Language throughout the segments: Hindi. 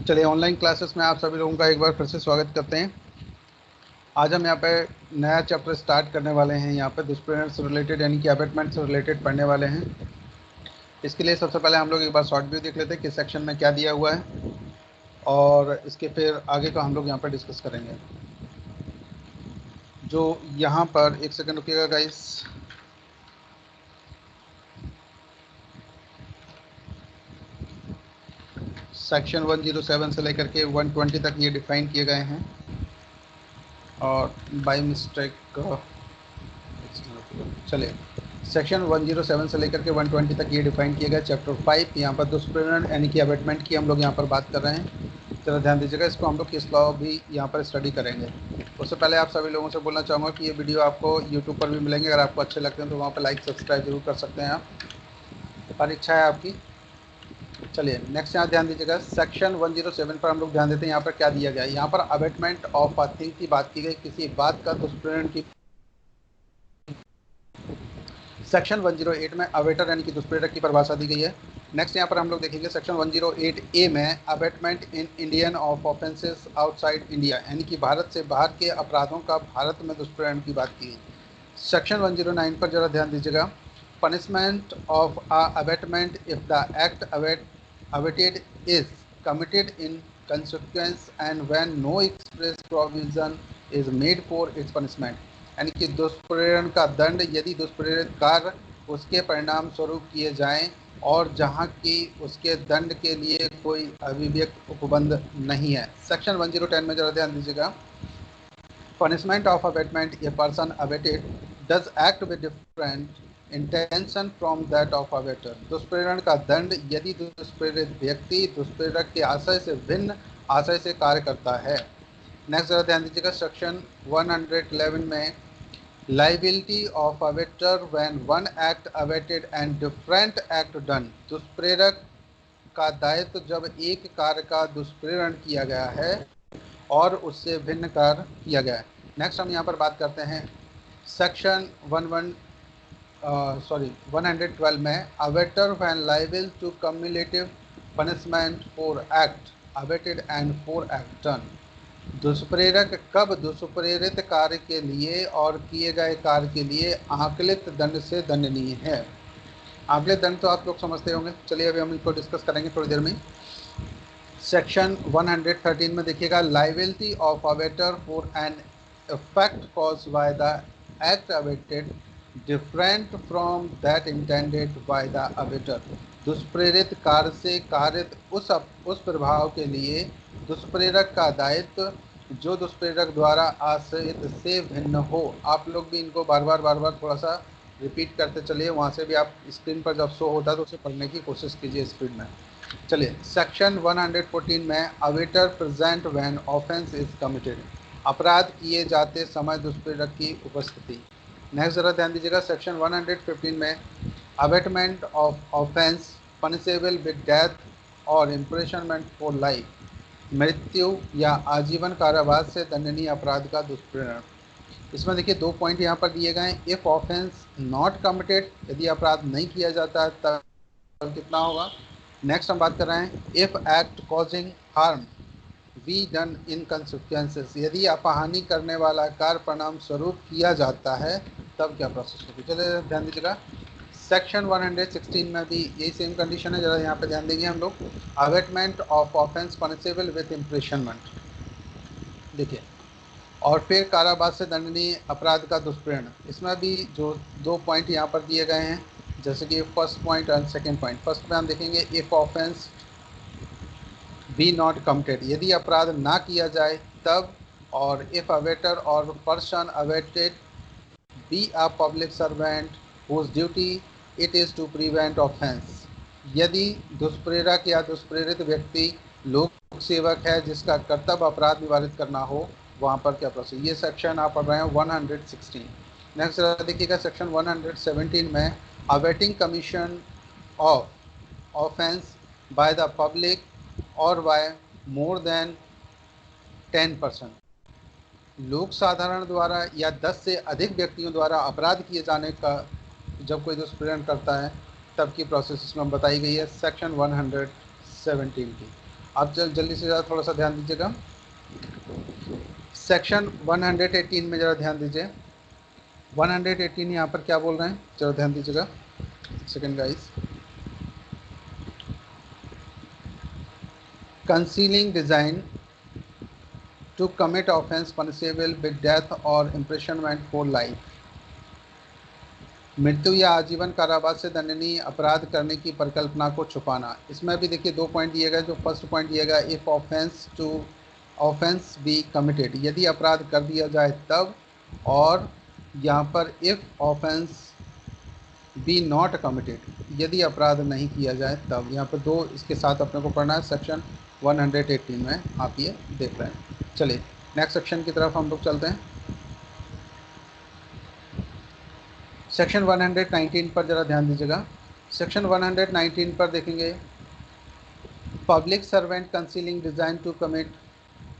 चलिए, ऑनलाइन क्लासेस में आप सभी लोगों का एक बार फिर से स्वागत करते हैं। आज हम यहाँ पे नया चैप्टर स्टार्ट करने वाले हैं। यहाँ पे दुष्प्रेरण से रिलेटेड यानी कि अबेटमेंट से रिलेटेड पढ़ने वाले हैं। इसके लिए सबसे पहले हम लोग एक बार शॉर्ट व्यू देख लेते हैं कि सेक्शन में क्या दिया हुआ है, और इसके फिर आगे का हम लोग यहाँ पर डिस्कस करेंगे। जो यहाँ पर एक सेकेंड रुकिएगा गाइस। सेक्शन 107 से लेकर के 120 तक ये डिफाइन किए गए हैं, और बाय मिस्टेक चलिए सेक्शन 107 से लेकर के 120 तक ये डिफाइन किया गया। चैप्टर 5 यहाँ पर दुष्प्रेरण यानी कि अबेटमेंट की हम लोग यहाँ पर बात कर रहे हैं। चलो ध्यान दीजिएगा, इसको हम लोग किस लॉ भी यहाँ पर स्टडी करेंगे। उससे पहले आप सभी लोगों से बोलना चाहूँगा कि ये वीडियो आपको यूट्यूब पर भी मिलेंगे। अगर आपको अच्छे लगते हैं तो वहाँ पर लाइक सब्सक्राइब जरूर कर सकते हैं आप, पर इच्छा है आपकी। चलिए नेक्स्ट यहाँ ध्यान दीजिएगा, सेक्शन 107 पर हम लोग ध्यान देते हैं। यहाँ पर क्या दिया गया है, यहाँ पर अबेटमेंट ऑफ अ थिंग की बात की गई, किसी बात का दुष्प्रेरण की। सेक्शन 108 में अवेटर यानी कि दुष्प्रेरक की परिभाषा दी गई है। नेक्स्ट यहाँ पर हम लोग देखेंगे सेक्शन 108A में abetment in Indian of offences outside India यानी कि भारत से बाहर के अपराधों का भारत में दुष्प्रेरण की बात की है। सेक्शन 109 पर जरा ध्यान दीजिएगा, punishment of abetment if the act abetted is committed in consequence and when no express provision is made for its punishment यानी कि दुष्प्रेरण का दंड यदि दुष्प्रेरित कार्य उसके परिणाम स्वरूप किए जाएं और जहां की उसके दंड के लिए कोई अभिव्यक्त उपबंध नहीं है। सेक्शन 1010 में जरा ध्यान दीजिएगा, punishment of abetment, a person abetted does act with different intention from that of abettor. दुष्प्रेरण का दंड यदि दुष्प्रेरित व्यक्ति दुष्प्रेरक के आशय से भिन्न आशय से कार्य करता है। नेक्स्ट जरा ध्यान दीजिएगा, सेक्शन 111 में liability of abator when one act abated and different act done। दुष्प्रेरक का दायित्व जब एक कार्य का दुष्प्रेरण किया गया है और उससे भिन्न कार्य किया गया है। नेक्स्ट हम यहाँ पर बात करते हैं सेक्शन 112 में abettor when liable to cumulative punishment for act abated and for act done। दुष्प्रेरक कब दुष्प्रेरित कार्य के लिए और किए गए कार्य के लिए आकलित दंड से दंडनीय है। आकलित दंड तो आप लोग समझते होंगे। चलिए अभी हम इसको डिस्कस करेंगे थोड़ी देर में। सेक्शन 113 में देखिएगा, liability of abettor for an effect caused by the act abetted different from that intended by the abettor. दुष्प्रेरित कार्य से कारित उस प्रभाव के लिए दुष्प्रेरक का दायित्व जो दुष्प्रेरक द्वारा आश्रित से भिन्न हो। आप लोग भी इनको बार बार थोड़ा सा रिपीट करते चलिए, वहाँ से भी आप स्क्रीन पर जब शो होता है तो उसे पढ़ने की कोशिश कीजिए स्पीड में। चलिए सेक्शन 114 में abettor present when offence is committed, अपराध किए जाते समय दुष्प्रेरक की उपस्थिति। नेक्स्ट जरा ध्यान दीजिएगा, सेक्शन 115 में abetment of offence punishable with death और इम्प्रिजनमेंट फॉर लाइफ, मृत्यु या आजीवन कारावास से दंडनीय अपराध का दुष्प्रेरण। इसमें देखिए दो पॉइंट यहाँ पर दिए गए हैं। इफ ऑफेंस नॉट कमिटेड, यदि अपराध नहीं किया जाता है तब कितना होगा। नेक्स्ट हम बात कर रहे हैं, if act causing harm be done in consequences, यदि अपहानि करने वाला कार्य परिणाम स्वरूप किया जाता है तब क्या प्रोसेस होगी। चलिए ध्यान दीजिएगा, सेक्शन 116 में भी यही सेम कंडीशन है। जरा यहाँ पे ध्यान देंगे हम लोग, abetment of offence punishable with इम्प्रेशनमेंट। देखिए, और फिर कारावास से दंडनीय अपराध का दुष्प्रेरण। इसमें भी जो दो पॉइंट यहाँ पर दिए गए हैं, जैसे कि फर्स्ट पॉइंट और सेकंड पॉइंट। फर्स्ट में हम देखेंगे, if offence be not committed, यदि अपराध ना किया जाए तब, और इफ अवेटर और person abetted be a public servant whose duty it is to prevent offence, यदि दुष्प्रेरक या दुष्प्रेरित व्यक्ति लोक सेवक है जिसका कर्तव्य अपराध निवारित करना हो, वहाँ पर क्या प्रोसेस। ये सेक्शन आप पढ़ रहे हैं 116। नेक्स्ट देखिएगा, सेक्शन 117 में awaiting commission of offence by the public और बाय मोर देन 10%, लोक साधारण द्वारा या 10 से अधिक व्यक्तियों द्वारा अपराध किए जाने का जब कोई दुष्प्रेरण करता है तब की प्रोसेस इसमें बताई गई है सेक्शन 117 की। आप जल्दी से ज़रा थोड़ा सा ध्यान दीजिएगा। सेक्शन 118 में ज़रा ध्यान दीजिए। 118 यहाँ पर क्या बोल रहे हैं, ज़रा ध्यान दीजिएगा। Second guys. Concealing design to commit offence punishable with death और इम्प्रिजनमेंट फॉर लाइफ। मृत्यु या आजीवन कारावास से दंडनीय अपराध करने की परिकल्पना को छुपाना। इसमें भी देखिए 2 पॉइंट दिए गए। जो फर्स्ट पॉइंट दिया गया, इफ ऑफेंस बी कमिटेड, यदि अपराध कर दिया जाए तब, और यहाँ पर if offence be not committed, यदि अपराध नहीं किया जाए तब। यहाँ पर 2 इसके साथ अपने को पढ़ना है सेक्शन 118 में, आप ये देख रहे हैं। चलिए नेक्स्ट सेक्शन की तरफ हम लोग चलते हैं। सेक्शन 119 पर ज़रा ध्यान दीजिएगा। सेक्शन 119 पर देखेंगे, public servant concealing design to commit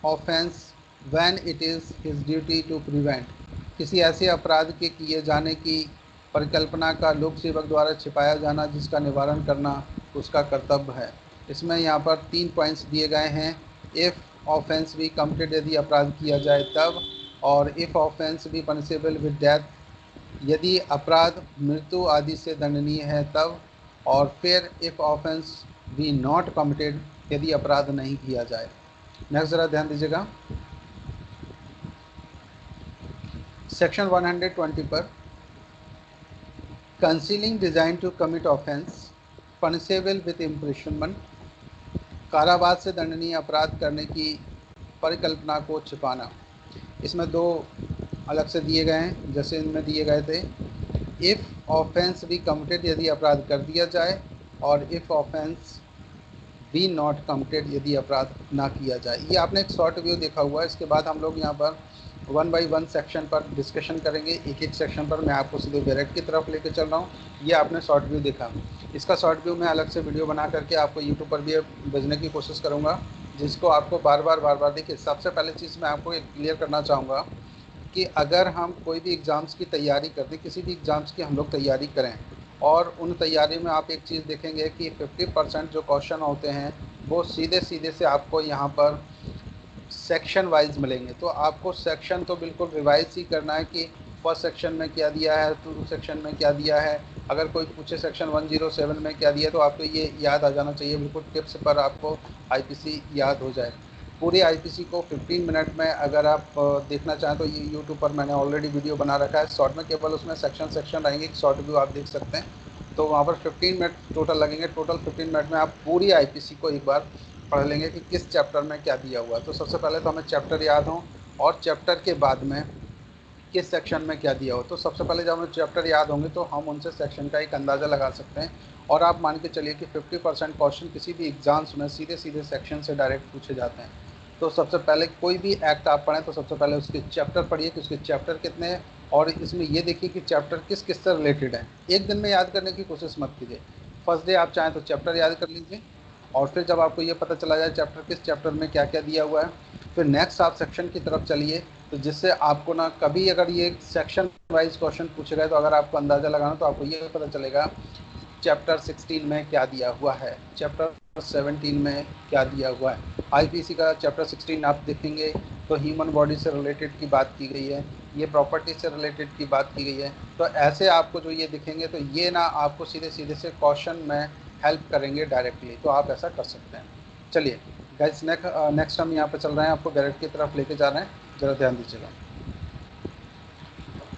offence when it is his duty to prevent, किसी ऐसे अपराध के किए जाने की परिकल्पना का लोक सेवक द्वारा छिपाया जाना जिसका निवारण करना उसका कर्तव्य है। इसमें यहाँ पर 3 पॉइंट्स दिए गए हैं। इफ़ ऑफेंस भी कमिटेड, यदि अपराध किया जाए तब, और इफ़ ऑफेंस भी पनिशेबल विद डेथ, यदि अपराध मृत्यु आदि से दंडनीय है तब, और फिर if offence be not committed, यदि अपराध नहीं किया जाए। नेक्स्ट ज़रा ध्यान दीजिएगा। सेक्शन 120 पर, concealing design to commit offence punishable with imprisonment, कारावास से दंडनीय अपराध करने की परिकल्पना को छिपाना। इसमें 2 अलग से दिए गए हैं, जैसे इनमें दिए गए थे, इफ़ ऑफेंस भी कमिटेड, यदि अपराध कर दिया जाए, और if offence be not committed, यदि अपराध ना किया जाए। ये आपने एक शॉर्ट व्यू देखा हुआ है। इसके बाद हम लोग यहाँ पर 1 बाई 1 सेक्शन पर डिस्कशन करेंगे। एक सेक्शन पर मैं आपको सीधे डायरेक्ट की तरफ लेके चल रहा हूँ। ये आपने शॉर्ट व्यू देखा। इसका शॉर्ट व्यू मैं अलग से वीडियो बना करके आपको यूट्यूब पर भी भेजने की कोशिश करूँगा, जिसको आपको बार बार देखिए। सबसे पहले चीज़ मैं आपको एक क्लियर करना चाहूँगा कि अगर हम कोई भी एग्ज़ाम्स की तैयारी करते, किसी भी एग्ज़ाम्स की हम लोग तैयारी करें, और उन तैयारी में आप एक चीज़ देखेंगे कि 50% जो क्वेश्चन होते हैं वो सीधे सीधे से आपको यहाँ पर सेक्शन वाइज मिलेंगे। तो आपको सेक्शन तो बिल्कुल रिवाइज ही करना है कि फर्स्ट सेक्शन में क्या दिया है, 2 सेक्शन में क्या दिया है। अगर कोई पूछे सेक्शन 107 में क्या दिया, तो आपको ये याद आ जाना चाहिए। बिल्कुल टिप्स पर आपको आईपीसी याद हो जाए। पूरे आईपीसी को 15 मिनट में अगर आप देखना चाहें तो ये यूट्यूब पर मैंने ऑलरेडी वीडियो बना रखा है। शॉर्ट में केवल उसमें सेक्शन रहेंगे, शॉर्ट व्यू आप देख सकते हैं। तो वहाँ पर 15 मिनट टोटल लगेंगे। टोटल 15 मिनट में आप पूरी आईपीसी को एक बार पढ़ लेंगे कि किस चैप्टर में क्या दिया हुआ है। तो सबसे पहले तो हमें चैप्टर याद हो, और चैप्टर के बाद में किस सेक्शन में क्या दिया हो। तो सबसे पहले जब हमें चैप्टर याद होंगे तो हम उनसे सेक्शन का एक अंदाज़ा लगा सकते हैं। और आप मान के चलिए कि 50% क्वेश्चन किसी भी एग्जाम्स में सीधे सीधे सेक्शन से डायरेक्ट पूछे जाते हैं। तो सबसे पहले कोई भी एक्ट आप पढ़ें तो सबसे पहले उसके चैप्टर पढ़िए कि उसके चैप्टर कितने हैं, और इसमें ये देखिए कि चैप्टर किस किस से रिलेटेड है। एक दिन में याद करने की कोशिश मत कीजिए। फर्स्ट डे आप चाहें तो चैप्टर याद कर लीजिए, और फिर जब आपको ये पता चला जाए चैप्टर किस चैप्टर में क्या क्या दिया हुआ है, फिर नेक्स्ट आप सेक्शन की तरफ चलिए। तो जिससे आपको ना कभी अगर ये सेक्शन वाइज क्वेश्चन पूछे गए तो अगर आपको अंदाज़ा लगाना तो आपको ये पता चलेगा चैप्टर 16 में क्या दिया हुआ है, चैप्टर 17 में क्या दिया हुआ है। आईपीसी का चैप्टर 16 आप देखेंगे तो ह्यूमन बॉडी से रिलेटेड की बात की गई है, ये प्रॉपर्टी से रिलेटेड की बात की गई है। तो ऐसे आपको जो ये दिखेंगे तो ये ना आपको सीधे सीधे से क्वेश्चन में हेल्प करेंगे डायरेक्टली। तो आप ऐसा कर सकते हैं। चलिए गाइस, नेक्स्ट हम यहाँ पे चल रहे हैं, आपको डायरेक्ट की तरफ लेके जा रहे हैं, ज़रा ध्यान दीजिएगा।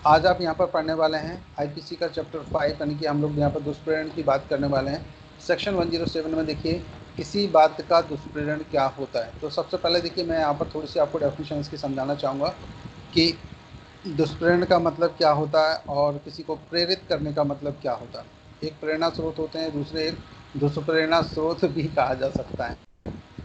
आज आप यहाँ पर पढ़ने वाले हैं आईपीसी का चैप्टर 5, यानी कि हम लोग यहाँ पर दुष्प्रेरण की बात करने वाले हैं। सेक्शन 107 में देखिए किसी बात का दुष्प्रेरण क्या होता है। तो सबसे पहले देखिए मैं यहाँ पर थोड़ी सी आपको डेफिनेशन इसकी समझाना चाहूँगा कि दुष्प्रेरण का मतलब क्या होता है और किसी को प्रेरित करने का मतलब क्या होता है। एक प्रेरणा स्रोत होते हैं, दूसरे एक दुष्प्रेरणा स्रोत भी कहा जा सकता है।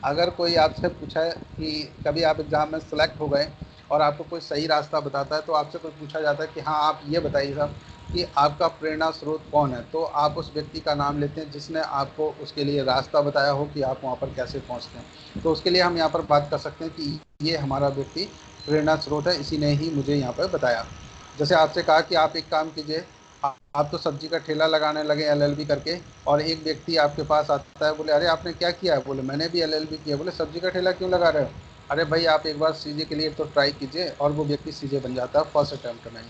अगर कोई आपसे पूछा है कि कभी आप एग्ज़ाम में सेलेक्ट हो गए और आपको कोई सही रास्ता बताता है, तो आपसे कोई पूछा जाता है कि हाँ आप ये बताइए साहब कि आपका प्रेरणा स्रोत कौन है, तो आप उस व्यक्ति का नाम लेते हैं जिसने आपको उसके लिए रास्ता बताया हो कि आप वहाँ पर कैसे पहुँचते हैं। तो उसके लिए हम यहाँ पर बात कर सकते हैं कि ये हमारा व्यक्ति प्रेरणा स्रोत है, इसी ने ही मुझे यहाँ पर बताया। जैसे आपसे कहा कि आप एक काम कीजिए, आप तो सब्जी का ठेला लगाने लगे एलएलबी करके, और एक व्यक्ति आपके पास आता है, बोले अरे आपने क्या किया है, बोले मैंने भी एलएलबी किया। बोले सब्जी का ठेला क्यों लगा रहे हो? अरे भाई आप एक बार सीजे के लिए तो ट्राई कीजिए, और वो व्यक्ति सीजे बन जाता है फर्स्ट अटैम्प्ट में ही।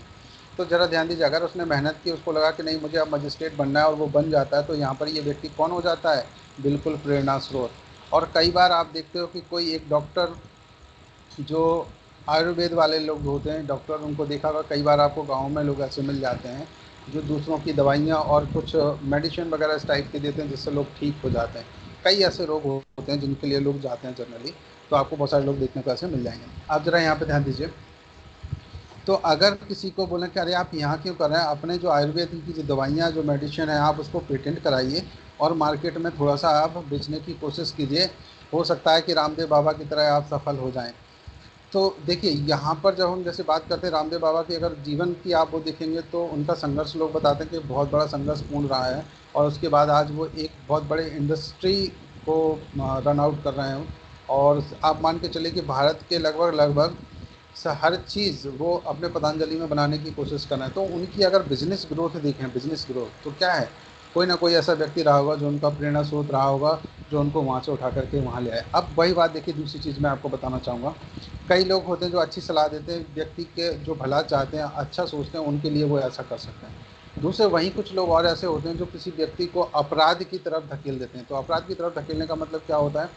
तो जरा ध्यान दीजिए, अगर उसने मेहनत की, उसको लगा कि नहीं मुझे अब मजिस्ट्रेट बनना है, और वो बन जाता है, तो यहाँ पर ये व्यक्ति कौन हो जाता है? बिल्कुल प्रेरणा स्रोत। और कई बार आप देखते हो कि कोई एक डॉक्टर, जो आयुर्वेद वाले लोग होते हैं डॉक्टर, उनको देखा होगा कई बार आपको गाँव में लोग ऐसे मिल जाते हैं जो दूसरों की दवाइयाँ और कुछ मेडिसिन वगैरह इस टाइप की देते हैं जिससे लोग ठीक हो जाते हैं। कई ऐसे रोग होते हैं जिनके लिए लोग जाते हैं जनरली, तो आपको बहुत सारे लोग देखने को ऐसे मिल जाएंगे। आप ज़रा यहाँ पे ध्यान दीजिए। तो अगर किसी को बोलें कि अरे आप यहाँ क्यों कर रहे हैं, अपने जो आयुर्वेद की जो दवाइयाँ जो मेडिसिन है आप उसको पेटेंट कराइए और मार्केट में थोड़ा सा आप बेचने की कोशिश कीजिए, हो सकता है कि रामदेव बाबा की तरह आप सफल हो जाएं। तो देखिए यहाँ पर जब हम जैसे बात करते हैं रामदेव बाबा की, अगर जीवन की आप वो देखेंगे तो उनका संघर्ष लोग बताते हैं कि बहुत बड़ा संघर्षपूर्ण रहा है, और उसके बाद आज वो एक बहुत बड़े इंडस्ट्री को रन आउट कर रहे हैं। और आप मान के चलिए कि भारत के लगभग लगभग हर चीज़ वो अपने पतंजलि में बनाने की कोशिश कर रहे हैं। तो उनकी अगर बिजनेस ग्रोथ देखें, बिजनेस ग्रोथ तो क्या है, कोई ना कोई ऐसा व्यक्ति रहा होगा जो उनका प्रेरणा स्रोत रहा होगा, जो उनको वहाँ से उठा करके वहाँ ले आए। अब वही बात देखिए, दूसरी चीज़ मैं आपको बताना चाहूँगा, कई लोग होते हैं जो अच्छी सलाह देते हैं, व्यक्ति के जो भला चाहते हैं, अच्छा सोचते हैं, उनके लिए वो ऐसा कर सकते हैं। दूसरे वहीं कुछ लोग और ऐसे होते हैं जो किसी व्यक्ति को अपराध की तरफ धकेल देते हैं। तो अपराध की तरफ धकेलने का मतलब क्या होता है?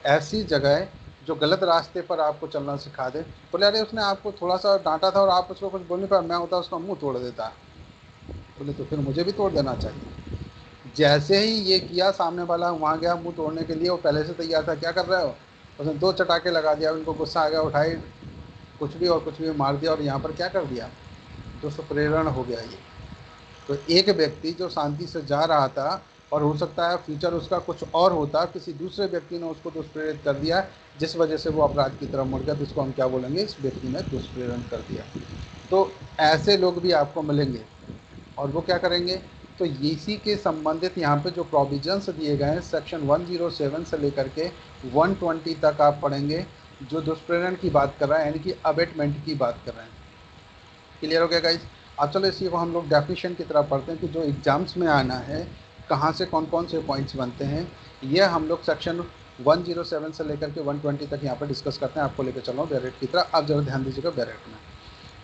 ऐसी जगह जो गलत रास्ते पर आपको चलना सिखा दे। बोले अरे उसने आपको थोड़ा सा डांटा था और आप उसको कुछ बोल नहीं पाए, मैं होता उसका मुंह तोड़ देता। बोले तो फिर मुझे भी तोड़ देना चाहिए। जैसे ही ये किया, सामने वाला वहाँ गया मुंह तोड़ने के लिए, वो पहले से तैयार था, क्या कर रहे हो? उसने दो चटाके लगा दिया, उनको गुस्सा आ गया, उठाई कुछ भी और कुछ भी मार दिया, और यहाँ पर क्या कर दिया? दुष्प्रेरण हो गया ये। तो एक व्यक्ति जो शांति से जा रहा था, और हो सकता है फ्यूचर उसका कुछ और होता, किसी दूसरे व्यक्ति ने उसको दुष्प्रेरित कर दिया, जिस वजह से वो अपराध की तरफ मुड़ गया, तो इसको हम क्या बोलेंगे? इस व्यक्ति ने दुष्प्रेरण कर दिया। तो ऐसे लोग भी आपको मिलेंगे, और वो क्या करेंगे? तो इसी के संबंधित यहाँ पे जो प्रोविजंस दिए गए हैं सेक्शन 107 से लेकर के 120 तक आप पढ़ेंगे, जो दुष्प्रेरण की बात कर रहा है, यानी कि अबेटमेंट की बात कर रहे हैं। क्लियर हो गया गाइस? अब चलो इसी को हम लोग डेफिनेशन की तरफ पढ़ते हैं कि जो एग्जाम्स में आना है, कहाँ से कौन कौन से पॉइंट्स बनते हैं, ये हम लोग सेक्शन 107 से लेकर के 120 तक यहाँ पर डिस्कस करते हैं। आपको लेकर चल रहा हूँ बैरेट की तरह। आप जरा ध्यान दीजिएगा बैरेट में।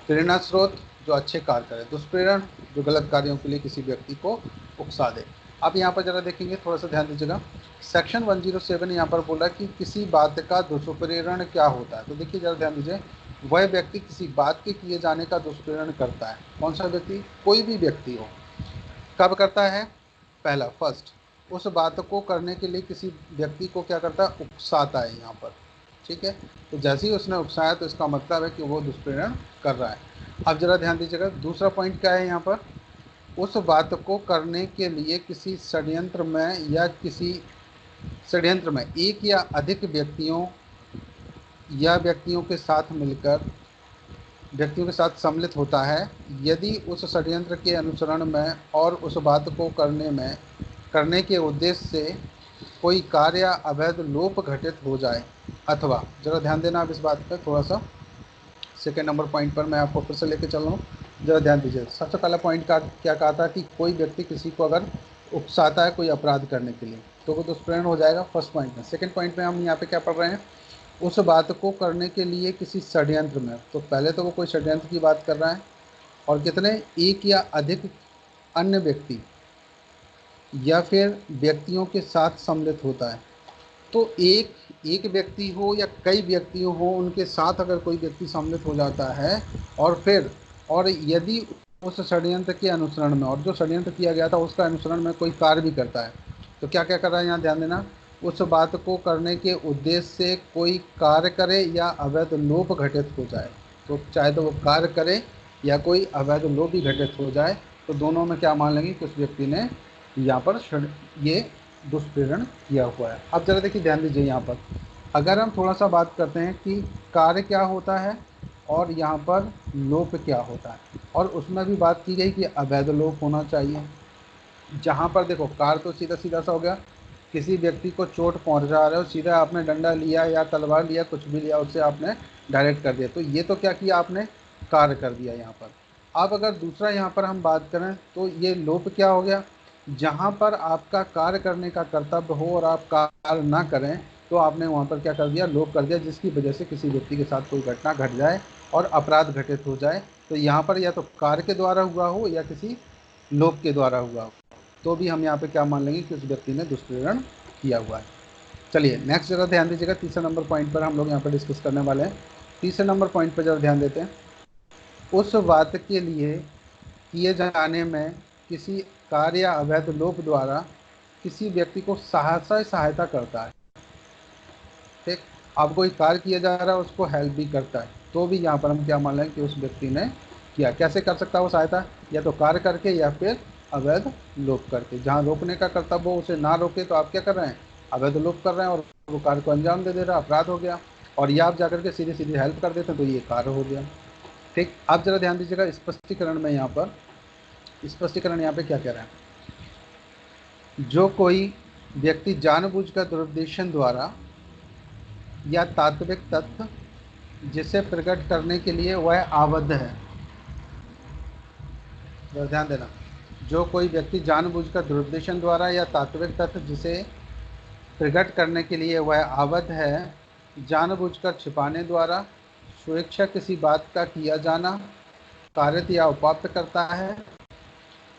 प्रेरणा स्रोत जो अच्छे कार्य करे, दुष्प्रेरण जो गलत कार्यों के लिए किसी व्यक्ति को उकसा दे। अब यहाँ पर जरा देखेंगे, थोड़ा सा ध्यान दीजिएगा। सेक्शन 107 यहाँ पर बोला कि किसी बात का दुष्प्रेरण क्या होता है। तो देखिए जरा ध्यान दीजिए, वह व्यक्ति किसी बात के किए जाने का दुष्प्रेरण करता है। कौन सा व्यक्ति? कोई भी व्यक्ति हो। कब करता है? पहला फर्स्ट, उस बात को करने के लिए किसी व्यक्ति को क्या करता है? उकसाता है यहाँ पर। ठीक है, तो जैसे ही उसने उकसाया तो इसका मतलब है कि वो दुष्प्रेरण कर रहा है। अब जरा ध्यान दीजिएगा, दूसरा पॉइंट क्या है यहाँ पर? उस बात को करने के लिए किसी षड्यंत्र में या किसी षड्यंत्र में एक या अधिक व्यक्तियों या व्यक्तियों के साथ सम्मिलित होता है, यदि उस षड्यंत्र के अनुसरण में और उस बात को करने के उद्देश्य से कोई कार्य या अवैध लोप घटित हो जाए, अथवा जरा ध्यान देना आप इस बात पर थोड़ा सा। सेकेंड नंबर पॉइंट पर मैं आपको फिर से लेके चल रहा हूँ, जरा ध्यान दीजिए। सबसे पहला पॉइंट का क्या कहा था कि कोई व्यक्ति किसी को अगर उकसाता है कोई अपराध करने के लिए, तो वो दुष्प्रेरण हो जाएगा फर्स्ट पॉइंट में। सेकेंड पॉइंट में हम यहाँ पे क्या पढ़ रहे हैं? उस बात को करने के लिए किसी षड्यंत्र में, तो पहले तो वो कोई षड्यंत्र की बात कर रहा है, और कितने? एक या अधिक अन्य व्यक्ति या फिर व्यक्तियों के साथ सम्मिलित होता है। तो एक एक व्यक्ति हो या कई व्यक्ति हो, उनके साथ अगर कोई व्यक्ति सम्मिलित हो जाता है, और यदि उस षड्यंत्र के अनुसरण में, और जो षड्यंत्र किया गया था उसका अनुसरण में कोई कार्य भी करता है, तो क्या क्या कर रहा है यहाँ ध्यान देना। उस बात को करने के उद्देश्य से कोई कार्य करे या अवैध लोप घटित हो जाए, तो चाहे तो वो कार्य करे या कोई अवैध लोप भी घटित हो जाए, तो दोनों में क्या मान लेंगे कि उस व्यक्ति ने यहाँ पर ये दुष्प्रेरण किया हुआ है। अब जरा देखिए ध्यान दीजिए, यहाँ पर अगर हम थोड़ा सा बात करते हैं कि कार्य क्या होता है और यहाँ पर लोप क्या होता है, और उसमें भी बात की गई कि अवैध लोप होना चाहिए। जहाँ पर देखो कार्य तो सीधा सीधा सा हो गया, किसी व्यक्ति को चोट पहुँचा रहे हो, सीधा आपने डंडा लिया या तलवार लिया, कुछ भी लिया, उससे आपने डायरेक्ट कर दिया, तो ये तो क्या किया आपने? कार्य कर दिया यहाँ पर। अब अगर दूसरा यहाँ पर हम बात करें तो ये लोप क्या हो गया, जहाँ पर आपका कार्य करने का कर्तव्य हो और आप कार्य ना करें तो आपने वहाँ पर क्या कर दिया, लोप कर दिया, जिसकी वजह से किसी व्यक्ति के साथ कोई घटना घट जाए और अपराध घटित हो जाए। तो यहाँ पर या तो कार्य के द्वारा हुआ हो या किसी लोप के द्वारा हुआ हो, तो भी हम यहाँ पे क्या मान लेंगे कि उस व्यक्ति ने दुष्प्रेरण किया हुआ है। चलिए नेक्स्ट जरा ध्यान दीजिएगा, तीसरे नंबर पॉइंट पर हम लोग यहाँ पर डिस्कस करने वाले हैं। तीसरे नंबर पॉइंट पर जरा ध्यान देते हैं। उस बात के लिए किए जाने में किसी कार्य या अवैध लोप द्वारा किसी व्यक्ति को सहायता करता है। ठीक, अब कोई कार्य किया जा रहा है उसको हेल्प भी करता है, तो भी यहाँ पर हम क्या मान लें कि उस व्यक्ति ने किया। कैसे कर सकता है वो सहायता, या तो कार्य करके या फिर अवैध लोप करके। जहाँ रोकने का कर्तव्य हो उसे ना रोके तो आप क्या कर रहे हैं, अवैध लोप कर रहे हैं और वो कार्य को अंजाम दे रहा, अपराध हो गया। और या आप जाकर के सीधे सीधे हेल्प कर देते हैं तो ये कार्य हो गया। ठीक, आप जरा ध्यान दीजिएगा स्पष्टीकरण में, यहाँ पर स्पष्टीकरण यहाँ पे क्या कह रहे हैं। जो कोई व्यक्ति जानबूझकर दुरुद्देश्य द्वारा या तात्विक तथ्य जिसे प्रकट करने के लिए वह आबद्ध है, तो ध्यान देना, जो कोई व्यक्ति जानबूझकर दुरुद्देश्य द्वारा या तात्विक तथ्य जिसे प्रकट करने के लिए वह आबद्ध है, जानबूझकर छिपाने द्वारा स्वेच्छा किसी बात का किया जाना कारित या उपात्त करता है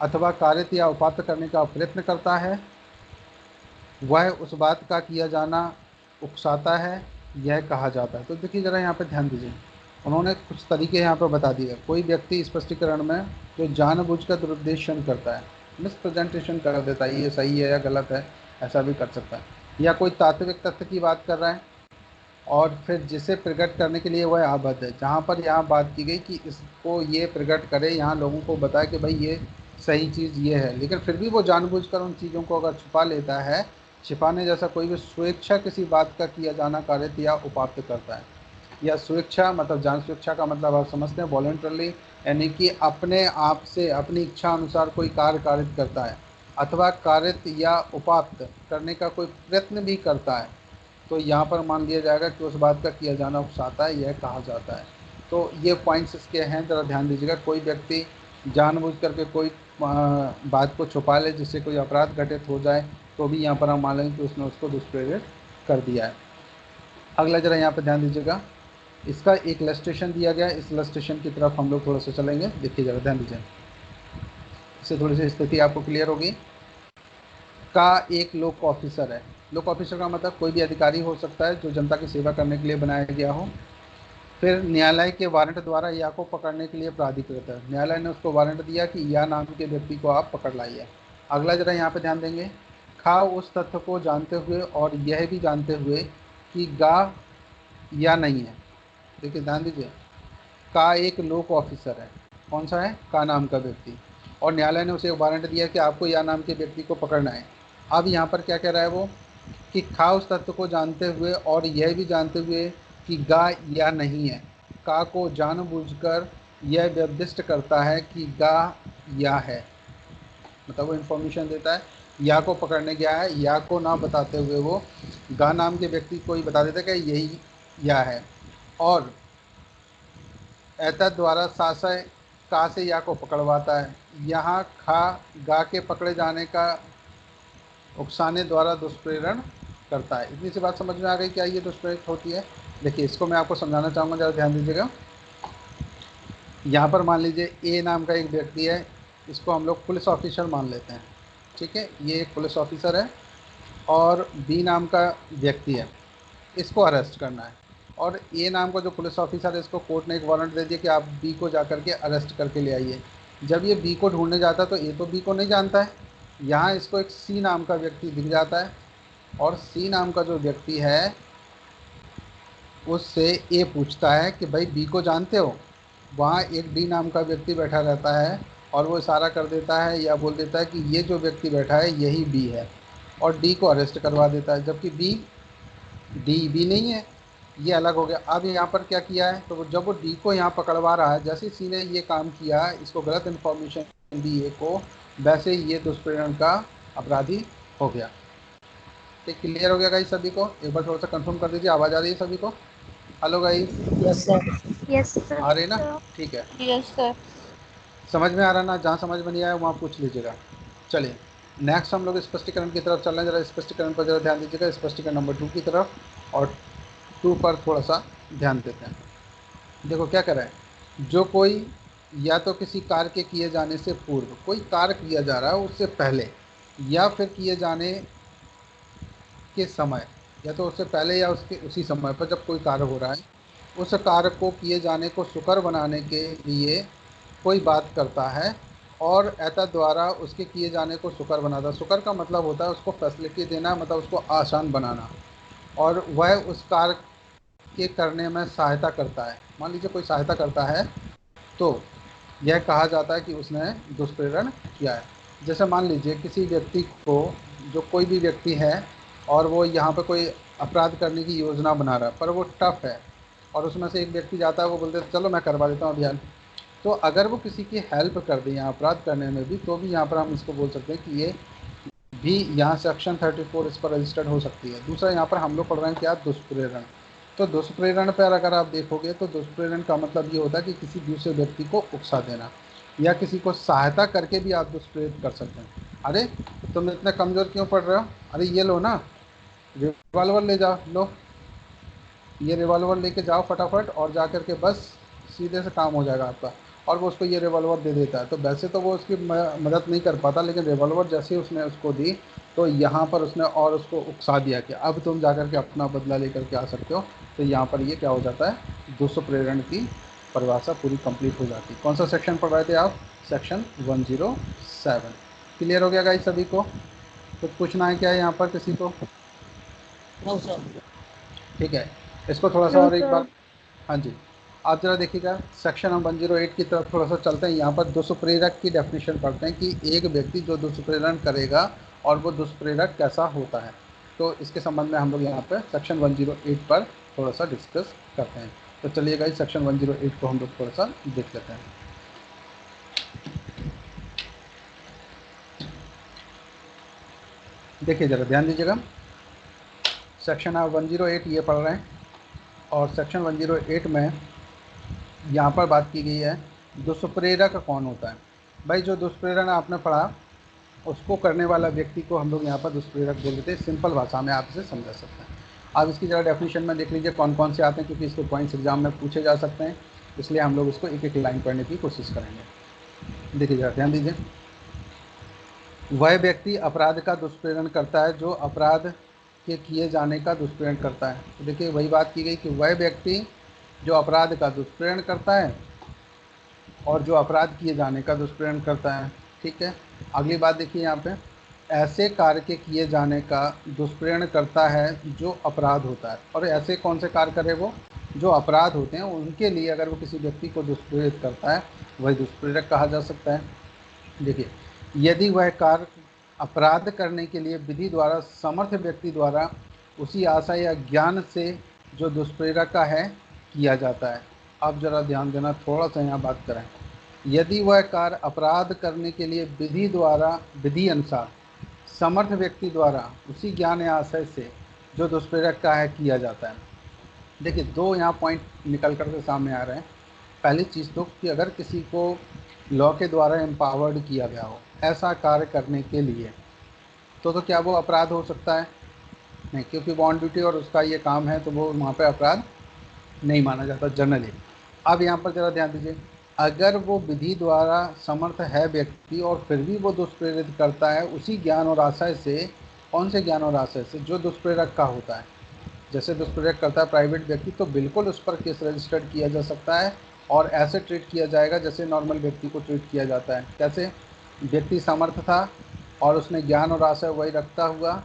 अथवा कारित या उपात्त करने का प्रयत्न करता है, वह उस बात का किया जाना उकसाता है, यह कहा जाता है। तो देखिए ज़रा यहाँ पे ध्यान दीजिए, उन्होंने कुछ तरीके यहाँ पर बता दिए। कोई व्यक्ति स्पष्टीकरण में जो जानबूझकर दुरुद्देश्य करता है, मिसप्रेजेंटेशन कर देता है, ये सही है या गलत है, ऐसा भी कर सकता है, या कोई तात्विक तथ्य की बात कर रहा है और फिर जिसे प्रकट करने के लिए वह आबद्ध है। जहाँ पर यहाँ बात की गई कि इसको ये प्रकट करे, यहाँ लोगों को बताए कि भाई ये सही चीज़ ये है, लेकिन फिर भी वो जानबूझकर उन चीज़ों को अगर छुपा लेता है, छिपाने जैसा कोई भी स्वेच्छा किसी बात का किया जाना कार्य या उपात्त करता है। या स्वेच्छा मतलब जान, स्वेच्छा का मतलब आप समझते हैं वॉलेंटरली, यानी कि अपने आप से अपनी इच्छा अनुसार कोई कार्य कारित करता है अथवा कारित या उपात्त करने का कोई प्रयत्न भी करता है, तो यहाँ पर मान लिया जाएगा कि उस बात का किया जाना उकसाता है, यह कहा जाता है। तो ये पॉइंट्स इसके हैं, ज़रा ध्यान दीजिएगा। कोई व्यक्ति जानबूझ करके कोई बात को छुपा ले जिससे कोई अपराध घटित हो जाए, तो भी यहाँ पर हम मान लेंगे कि उसने उसको दुष्प्रेरित कर दिया है। अगला जरा यहाँ पर ध्यान दीजिएगा, इसका एक लस्टेशन दिया गया, इस लस्टेशन की तरफ हम लोग थोड़ा सा चलेंगे। देखिए जरा ध्यान दीजिए, इससे थोड़ी सी स्थिति आपको क्लियर होगी। का एक लोक ऑफिसर है। लोक ऑफिसर का मतलब कोई भी अधिकारी हो सकता है जो जनता की सेवा करने के लिए बनाया गया हो। फिर न्यायालय के वारंट द्वारा या को पकड़ने के लिए प्राधिकृत है। न्यायालय ने उसको वारंट दिया कि या नाम के व्यक्ति को आप पकड़ लाइए। अगला जरा यहाँ पे ध्यान देंगे, खा उस तथ्य को जानते हुए और यह भी जानते हुए कि गा या नहीं है। देखिए ध्यान दीजिए, का एक लोक ऑफिसर है, कौन सा है, का नाम का व्यक्ति, और न्यायालय ने उसे वारंट दिया कि आपको या नाम के व्यक्ति को पकड़ना है। अब यहाँ पर क्या कह रहा है वो, कि खा उस तत्व को जानते हुए और यह भी जानते हुए कि गा या नहीं है। का को जानबूझकर यह निर्दिष्ट करता है कि गा या है, मतलब वो इन्फॉर्मेशन देता है, या को पकड़ने गया है, या को ना बताते हुए वो गा नाम के व्यक्ति को ही बता देता है कि यही या है। और एतद द्वारा साशय का से या को पकड़वाता है। यहाँ खा गा के पकड़े जाने का उकसाने द्वारा दुष्प्रेरण करता है। इतनी सी बात समझ में आ गई क्या ये दुष्प्रेरित होती है। देखिए इसको मैं आपको समझाना चाहूँगा, ज़रा ध्यान दीजिएगा। यहाँ पर मान लीजिए ए नाम का एक व्यक्ति है, इसको हम लोग पुलिस ऑफिसर मान लेते हैं, ठीक है, ये एक पुलिस ऑफिसर है और बी नाम का व्यक्ति है, इसको अरेस्ट करना है। और ए नाम का जो पुलिस ऑफिसर है, इसको कोर्ट ने एक वारंट दे दिया कि आप बी को जा करके अरेस्ट करके ले आइए। जब ये बी को ढूंढने जाता है तो ए तो बी को नहीं जानता है, यहाँ इसको एक सी नाम का व्यक्ति दिख जाता है और सी नाम का जो व्यक्ति है उससे ए पूछता है कि भाई बी को जानते हो। वहाँ एक डी नाम का व्यक्ति बैठा रहता है और वो इशारा कर देता है या बोल देता है कि ये जो व्यक्ति बैठा है यही बी है, और डी को अरेस्ट करवा देता है, जबकि बी नहीं है, ये अलग हो गया। अब यहाँ पर क्या किया है, तो जब वो डी को यहाँ पकड़वा रहा है, जैसे सी ने ये काम किया, इसको गलत इन्फॉर्मेशन दी ए को, वैसे ये दुष्प्रेरण का अपराधी हो गया। ठीक, क्लियर हो गया गाइस सभी को। एक बार थोड़ा सा कंफर्म कर दीजिए, आवाज़ आ रही है सभी को। Hello guys, yes sir. Yes sir. आ रही है ना, ठीक है। Yes sir. समझ में आ रहा ना? जहाँ समझ में नहीं आया वहाँ पूछ लीजिएगा। चलिए नेक्स्ट हम लोग स्पष्टीकरण की तरफ चल रहे हैं। जरा स्पष्टीकरण पर जरा ध्यान दीजिएगा, स्पष्टीकरण नंबर 2 की तरफ, और 2 पर थोड़ा सा ध्यान देते हैं। देखो क्या कर रहा है, जो कोई या तो किसी कार्य के किए जाने से पूर्व कोई कार्य किया जा रहा है उससे पहले, या फिर किए जाने के समय, या तो उससे पहले या उसके उसी समय पर जब कोई कार्य हो रहा है, उस कार्य को किए जाने को सुकर बनाने के लिए कोई बात करता है, और ऐसा द्वारा उसके किए जाने को सुकर बनाता है। सुकर का मतलब होता है उसको फैसिलिटी देना, मतलब उसको आसान बनाना, और वह उस कार्य के करने में सहायता करता है। मान लीजिए कोई सहायता करता है तो यह कहा जाता है कि उसने दुष्प्रेरण किया है। जैसे मान लीजिए किसी व्यक्ति को, जो कोई भी व्यक्ति है और वो यहाँ पर कोई अपराध करने की योजना बना रहा है, पर वो टफ है, और उसमें से एक व्यक्ति जाता है, वो बोलते हैं चलो मैं करवा देता हूँ अभियान। तो अगर वो किसी की हेल्प कर दे यहाँ अपराध करने में भी, तो भी यहाँ पर हम इसको बोल सकते हैं कि ये भी यहाँ सेक्शन 34 इस पर रजिस्टर्ड हो सकती है। दूसरा यहाँ पर हम लोग पढ़ रहे हैं क्या, दुष्प्रेरण। तो दुष्प्रेरण पर अगर आप देखोगे तो दुष्प्रेरण का मतलब ये होता है कि किसी दूसरे व्यक्ति को उकसा देना, या किसी को सहायता करके भी आप दुष्प्रेरित कर सकते हैं। अरे तुम इतने कमज़ोर क्यों पड़ रहे हो, अरे ये लो ना, रिवॉल्वर ले जाओ, लो ये रिवॉल्वर लेके जाओ फटाफट, और जा कर के बस सीधे से काम हो जाएगा आपका। और वो उसको ये रिवॉल्वर दे देता है। तो वैसे तो वो उसकी मदद नहीं कर पाता, लेकिन रिवॉल्वर जैसे ही उसने उसको दी, तो यहाँ पर उसने और उसको उकसा दिया कि अब तुम जा कर के अपना बदला लेकर के आ सकते हो। तो यहाँ पर ये क्या हो जाता है, दुष्प्रेरण की परिभाषा पूरी कंप्लीट हो जाती है। कौन सा सेक्शन पढ़ रहे थे आप, सेक्शन 107। क्लियर हो गया गाइस सभी को? कुछ पूछना है क्या यहाँ पर किसी को? No sir. ठीक है, इसको थोड़ा सा नो और एक बार। सर। हाँ जी, आप जरा देखिएगा सेक्शन हम 108 की तरफ थोड़ा सा चलते हैं। यहाँ पर दुष्प्रेरक की डेफिनेशन पढ़ते हैं कि एक व्यक्ति जो दुष्प्रेरण करेगा और वो दुष्प्रेरक कैसा होता है। तो इसके संबंध में हम लोग यहाँ पर सेक्शन 108 पर थोड़ा सा डिस्कस करते हैं। तो चलिएगा इस सेक्शन 108 को हम लोग थोड़ा सा देख लेते हैं। देखिए ज़रा ध्यान दीजिएगा, सेक्शन आप 108 ये पढ़ रहे हैं, और सेक्शन 108 में यहाँ पर बात की गई है दुष्प्रेरक कौन होता है। भाई जो दुष्प्रेरण आपने पढ़ा, उसको करने वाला व्यक्ति को हम लोग यहाँ पर दुष्प्रेरक बोल देते हैं। सिंपल भाषा में आप इसे समझा सकते हैं। आप इसकी ज़रा डेफिनेशन में देख लीजिए कौन कौन से आते हैं, क्योंकि इसके पॉइंट्स एग्जाम में पूछे जा सकते हैं, इसलिए हम लोग इसको एक एक लाइन पढ़ने की कोशिश करेंगे। देखिए ज़रा ध्यान दीजिए, वह व्यक्ति अपराध का दुष्प्रेरण करता है जो अपराध के किए जाने का दुष्प्रेरण करता है। तो देखिए वही बात की गई कि वह व्यक्ति जो अपराध का दुष्प्रेरण करता है और जो अपराध किए जाने का दुष्प्रेरण करता है। ठीक है, अगली बात देखिए यहाँ पे, ऐसे कार्य के किए जाने का दुष्प्रेरण करता है जो अपराध होता है। और ऐसे कौन से कार्य करे, वो जो अपराध होते हैं उनके लिए अगर वो किसी व्यक्ति को दुष्प्रेरित करता है, वही दुष्प्रेरक कहा जा सकता है। देखिए, यदि वह कार्य अपराध करने के लिए विधि द्वारा समर्थ व्यक्ति द्वारा उसी आशा या ज्ञान से जो दुष्प्रेरक का है किया जाता है। अब जरा ध्यान देना, थोड़ा सा यहाँ बात करें। यदि वह कार्य अपराध करने के लिए विधि द्वारा, विधि अनुसार समर्थ व्यक्ति द्वारा उसी ज्ञान या आशय से जो दुष्प्रेरक का है किया जाता है। देखिए दो यहाँ पॉइंट निकल कर के सामने आ रहे हैं। पहली चीज़ तो कि अगर किसी को लॉ के द्वारा एम्पावर्ड किया गया हो ऐसा कार्य करने के लिए, तो क्या वो अपराध हो सकता है? नहीं, क्योंकि वो ऑन ड्यूटी और उसका ये काम है, तो वो वहाँ पे अपराध नहीं माना जाता जनरली। अब यहाँ पर ज़रा ध्यान दीजिए, अगर वो विधि द्वारा समर्थ है व्यक्ति और फिर भी वो दुष्प्रेरित करता है उसी ज्ञान और आशय से, कौन से ज्ञान और आशय से, जो दुष्प्रेरक का होता है। जैसे दुष्प्रेरक करता है प्राइवेट व्यक्ति, तो बिल्कुल उस पर केस रजिस्टर्ड किया जा सकता है, और ऐसे ट्रीट किया जाएगा जैसे नॉर्मल व्यक्ति को ट्रीट किया जाता है। कैसे? व्यक्ति समर्थ था और उसने ज्ञान और आशय वही रखता हुआ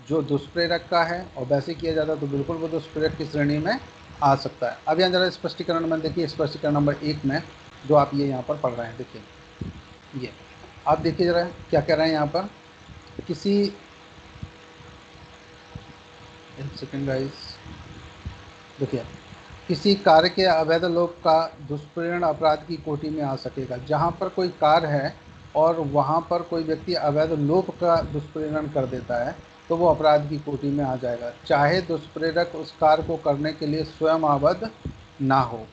जो दुष्प्रेरक का है, और वैसे किया जाता है तो बिल्कुल वो दुष्प्रेरक की श्रेणी में आ सकता है। अब यहाँ जरा स्पष्टीकरण में देखिए, स्पष्टीकरण नंबर 1 में जो आप ये यहाँ पर पढ़ रहे हैं, देखिए ये आप देखिए जरा क्या कह रहे हैं यहाँ पर। किसी, एक सेकेंड गाइस, देखिए किसी कार्य के अवैध लोप का दुष्प्रेरण अपराध की कोटि में आ सकेगा। जहाँ पर कोई कार्य है और वहाँ पर कोई व्यक्ति अवैध लोप का दुष्प्रेरण कर देता है, तो वो अपराध की कोटि में आ जाएगा, चाहे दुष्प्रेरक उस कार्य को करने के लिए स्वयं आबद्ध ना हो।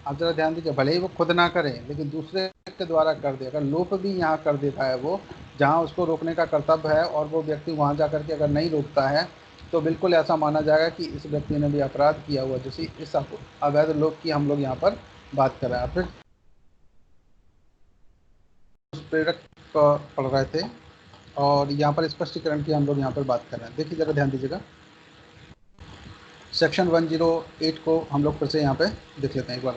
आप जरा ध्यान दीजिए, भले ही वो खुद ना करे लेकिन दूसरे के द्वारा कर दे, अगर लोप भी यहाँ कर देता है वो, जहाँ उसको रोकने का कर्तव्य है और वो व्यक्ति वहाँ जा करके अगर नहीं रोकता है, तो बिल्कुल ऐसा माना जाएगा कि इस व्यक्ति ने भी अपराध किया हुआ, जैसे इस अवैध लोप की हम लोग यहाँ पर बात कर रहे हैं। फिर प्रेरक पढ़ रहे थे और यहाँ पर स्पष्टीकरण की हम लोग यहाँ पर बात कर रहे हैं। देखिए जरा ध्यान दीजिएगा, सेक्शन 108 को हम लोग फिर से यहाँ पे देख लेते हैं एक बार।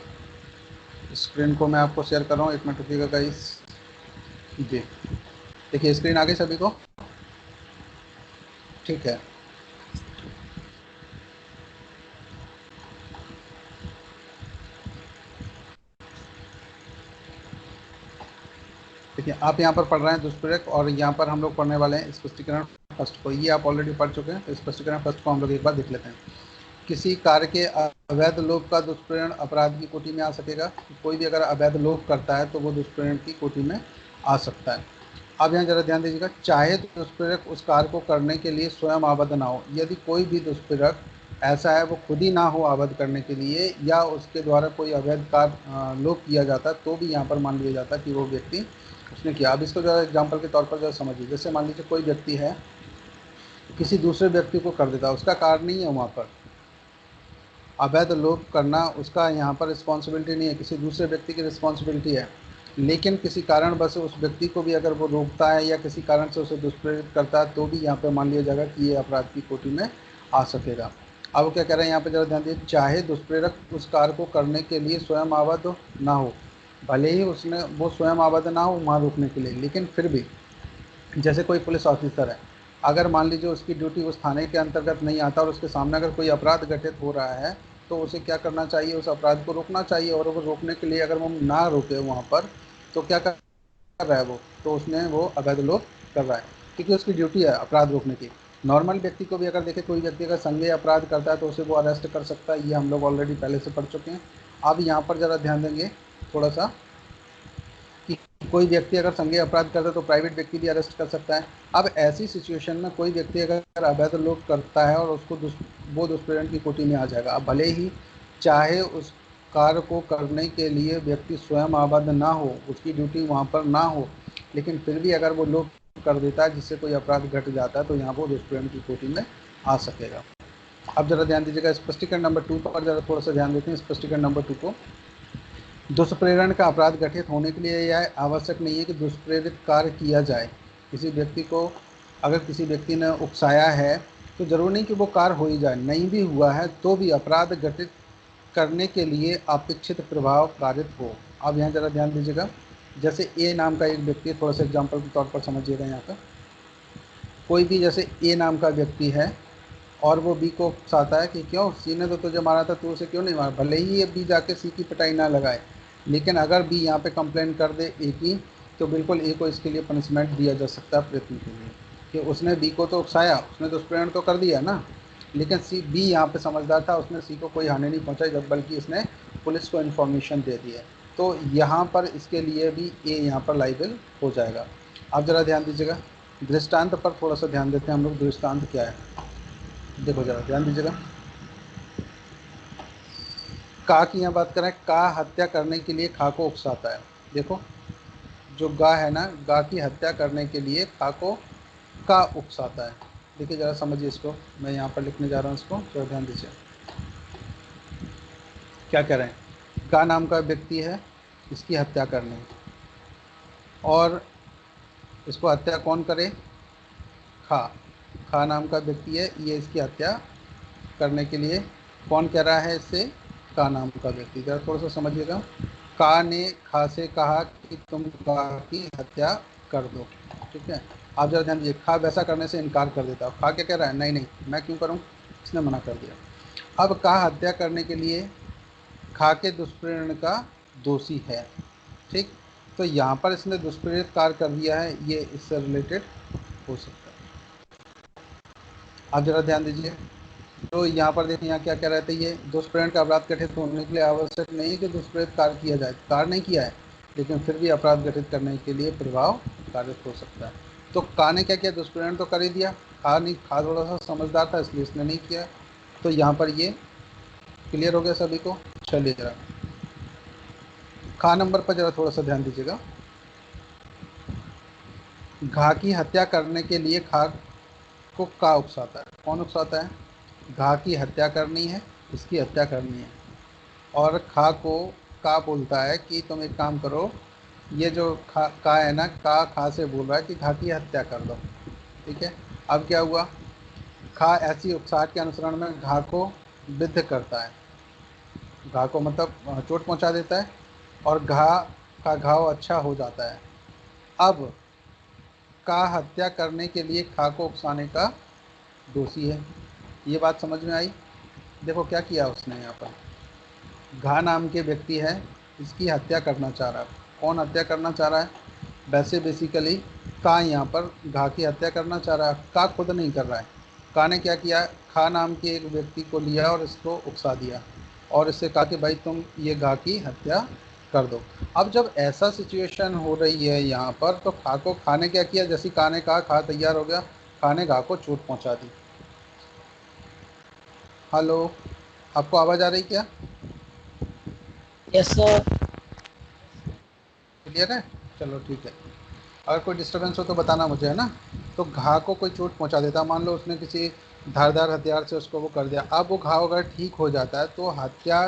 स्क्रीन को मैं आपको शेयर कर रहा हूँ, एक मिनट रुकिएगा गाइस। जी देखिए, स्क्रीन आ गई सभी को, ठीक है। देखिए आप यहाँ पर पढ़ रहे हैं दुष्प्रेरक, और यहाँ पर हम लोग पढ़ने वाले हैं स्पष्टीकरण फर्स्ट को। ये आप ऑलरेडी पढ़ चुके हैं, तो स्पष्टीकरण फर्स्ट को हम लोग एक बार देख लेते हैं। किसी कार्य के अवैध लोप का दुष्प्रेरण अपराध की कोटि में आ सकेगा। कोई भी अगर अवैध लोप करता है तो वो दुष्प्रेरण की कोटि में आ सकता है। अब यहाँ जरा ध्यान दीजिएगा, चाहे दुष्प्रेरक उस कार्य को करने के लिए स्वयं आबद्ध ना हो। यदि कोई भी दुष्प्रेरक ऐसा है वो खुद ही ना हो आबद्ध करने के लिए, या उसके द्वारा कोई अवैध कार्य लोप किया जाता, तो भी यहाँ पर मान लिया जाता कि वो व्यक्ति उसने किया। अब इसको जो एग्जाम्पल के तौर पर जो समझिए, जैसे मान लीजिए कोई व्यक्ति है किसी दूसरे व्यक्ति को कर देता है, उसका कार्य नहीं है वहाँ पर, अवैध लोप करना उसका यहाँ पर रिस्पॉन्सिबिलिटी नहीं है, किसी दूसरे व्यक्ति की रिस्पॉन्सिबिलिटी है। लेकिन किसी कारणवश उस व्यक्ति को भी अगर वो रोकता है या किसी कारण से उसे दुष्प्रेरित करता है, तो भी यहाँ पर मान लिया जाएगा कि ये अपराध की कोटि में आ सकेगा। अब क्या कह रहे हैं यहाँ पे, जरा ध्यान दीजिए, चाहे दुष्प्रेरक उस कार्य को करने के लिए स्वयं आबद्ध ना हो, भले ही उसने वो स्वयं आबद्ध ना हो वहाँ रोकने के लिए, लेकिन फिर भी जैसे कोई पुलिस ऑफिसर है, अगर मान लीजिए उसकी ड्यूटी उस थाने के अंतर्गत नहीं आता और उसके सामने अगर कोई अपराध घटित हो रहा है, तो उसे क्या करना चाहिए, उस अपराध को रोकना चाहिए। और वो रोकने के लिए अगर वो ना रोके वहाँ पर, तो क्या कर रहा है वो, तो उसने वो अवैध लोप कर रहा है, क्योंकि उसकी ड्यूटी है अपराध रोकने की। नॉर्मल व्यक्ति को भी अगर देखे, कोई व्यक्ति अगर संज्ञेय अपराध करता है तो उसे वो अरेस्ट कर सकता है, ये हम लोग ऑलरेडी पहले से पढ़ चुके हैं। अब यहाँ पर ज़रा ध्यान देंगे थोड़ा सा, कि कोई व्यक्ति अगर संज्ञेय अपराध करता है तो प्राइवेट व्यक्ति भी अरेस्ट कर सकता है। अब ऐसी सिचुएशन में कोई व्यक्ति अगर अवैध लोप करता है और उसको वो दुष्प्रेरण की कोटि में आ जाएगा। अब भले ही चाहे उस कार्य को करने के लिए व्यक्ति स्वयं आबद्ध ना हो, उसकी ड्यूटी वहाँ पर ना हो, लेकिन फिर भी अगर वो लोप कर देता है जिससे कोई अपराध घट जाता है, तो यहाँ वो दुष्प्रेरण की कोटि में आ सकेगा। अब जरा ध्यान दीजिएगा, स्पष्टीकरण नंबर 2 पर जरा थोड़ा सा ध्यान देते हैं। स्पष्टीकरण नंबर 2 को, दुष्प्रेरण का अपराध घटित होने के लिए यह आवश्यक नहीं है कि दुष्प्रेरित कार्य किया जाए। किसी व्यक्ति को अगर किसी व्यक्ति ने उकसाया है, तो जरूरी नहीं कि वो कार्य हो ही जाए, नहीं भी हुआ है तो भी अपराध घटित करने के लिए अपेक्षित प्रभाव कारित हो। अब यहाँ ज़रा ध्यान दीजिएगा, जैसे ए नाम का एक व्यक्ति है, थोड़ा सा एग्जाम्पल के तौर पर समझिएगा। यहाँ पर कोई भी जैसे ए नाम का व्यक्ति है और वो बी को उकसाता है कि क्यों, सी ने तो तुझे मारा था, तू उसे क्यों नहीं मारा। भले ही ये बी जाके सी की पिटाई ना लगाए, लेकिन अगर बी यहाँ पे कंप्लेन कर दे ए की, तो बिल्कुल ए को इसके लिए पनिशमेंट दिया जा सकता है प्रयत्न के लिए, कि उसने बी को तो उकसाया, उसने दुष्प्रेरण तो कर दिया ना, लेकिन सी बी यहाँ पे समझदार था, उसने सी को कोई हानि नहीं पहुँचाई, जब बल्कि इसने पुलिस को इन्फॉर्मेशन दे दी है, तो यहाँ पर इसके लिए भी ए यहाँ पर लाइबल हो जाएगा। आप ज़रा ध्यान दीजिएगा, दृष्टांत पर थोड़ा सा ध्यान देते हैं हम लोग। दृष्टांत क्या है, देखो जरा ध्यान दीजिएगा। का की यहाँ बात करें, का हत्या करने के लिए खा को उकसाता है। देखो जो गा है ना, गा की हत्या करने के लिए खा को का उकसाता है। देखिए ज़रा समझिए इसको, मैं यहाँ पर लिखने जा रहा हूँ इसको, तो ध्यान दीजिए क्या कह रहे हैं। का नाम का व्यक्ति है, इसकी हत्या करनी है, और इसको हत्या कौन करे, खा। खा नाम का व्यक्ति है, ये इसकी हत्या करने के लिए कौन कह रहा है इससे, का नाम का व्यक्ति। जरा थोड़ा सा समझिएगा, का ने खा से कहा कि तुम का की हत्या कर दो, ठीक है। आप जरा ध्यान दीजिए, खा वैसा करने से इनकार कर देता है। खा क्या कह रहा है, नहीं नहीं मैं क्यों करूं, इसने मना कर दिया। अब का हत्या करने के लिए खा के दुष्प्रेरण का दोषी है, ठीक। तो यहाँ पर इसने दुष्प्रेरित कार्य कर दिया है, ये इससे रिलेटेड हो सकता है। आप जरा ध्यान दीजिए, तो यहाँ पर देखिए यहाँ क्या कह रहे थे, ये दुष्प्रेरण का अपराध घटित होने के लिए आवश्यक नहीं है कि दुष्प्रेरित कार्य किया जाए। कार्य नहीं किया है, लेकिन फिर भी अपराध घटित करने के लिए प्रभाव कारित हो सकता है। तो का ने क्या किया, दुष्प्रेरण तो कर ही दिया, खा नहीं, खा थोड़ा सा समझदार था इसलिए इसने नहीं किया। तो यहाँ पर ये क्लियर हो गया सभी को। चलिए जरा खा नंबर पर जरा थोड़ा सा ध्यान दीजिएगा। घा की हत्या करने के लिए खा को का उकसाता है, कौन उकसाता है? घा की हत्या करनी है, इसकी हत्या करनी है, और खा को का बोलता है कि तुम एक काम करो, ये जो खा का है ना, का खा से बोल रहा है कि घा की हत्या कर दो। ठीक है। अब क्या हुआ? खा ऐसी उकसाहट के अनुसरण में घा को विद्ध करता है, घा को मतलब चोट पहुंचा देता है, और घा का घाव अच्छा हो जाता है। अब का हत्या करने के लिए खा को उकसाने का दोषी है। ये बात समझ में आई? देखो क्या किया उसने यहाँ पर। घा नाम के व्यक्ति है, इसकी हत्या करना चाह रहा है। कौन हत्या करना चाह रहा है? वैसे बेसिकली का यहाँ पर घा की हत्या करना चाह रहा है, का खुद नहीं कर रहा है। का ने क्या किया? खा नाम के एक व्यक्ति को लिया और इसको उकसा दिया, और इससे कहा कि भाई तुम ये घा की हत्या कर दो। अब जब ऐसा सिचुएशन हो रही है यहाँ पर, तो खा को खा ने क्या किया? जैसे का ने कहा खा तैयार हो गया, खा ने घा को चोट पहुँचा दी। हेलो, आपको आवाज़ आ रही क्या? Yes sir. क्लियर है? चलो ठीक है। अगर कोई डिस्टरबेंस हो तो बताना मुझे, है ना। तो घाव को कोई चोट पहुंचा देता, मान लो उसने किसी धारदार हथियार से उसको वो कर दिया, अब वो घाव अगर ठीक हो जाता है तो हत्या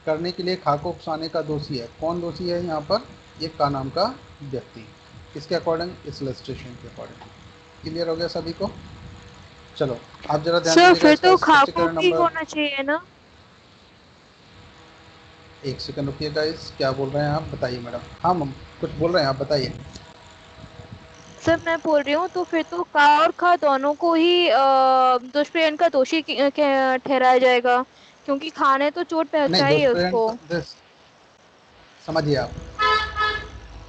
करने के लिए खा को उकसाने का दोषी है। कौन दोषी है यहाँ पर? ये का नाम का व्यक्ति। किसके अकॉर्डिंग? इस रजिस्ट्रेशन के अकॉर्डिंग। क्लियर हो गया सभी को? चलो आप जरा ध्यान सर दीजिएगा, फिर इसका तो खाको स्पष्टीकरण ठीक नंबर। होना चाहिए ना। एक सेकंड रुकिएगा, इस क्या बोल रहे हैं आप? बताइए मैडम। हाँ मैम, कुछ बोल रहे हैं आप, बताइए। सर मैं बोल रही हूँ तो फिर तो का और खा दोनों को ही दुष्प्रेरण का दोषी ठहराया जाएगा, क्योंकि खा ने तो चोट नहीं, पहुंचाई है दुष्प्रेरण उसको। समझिए आप।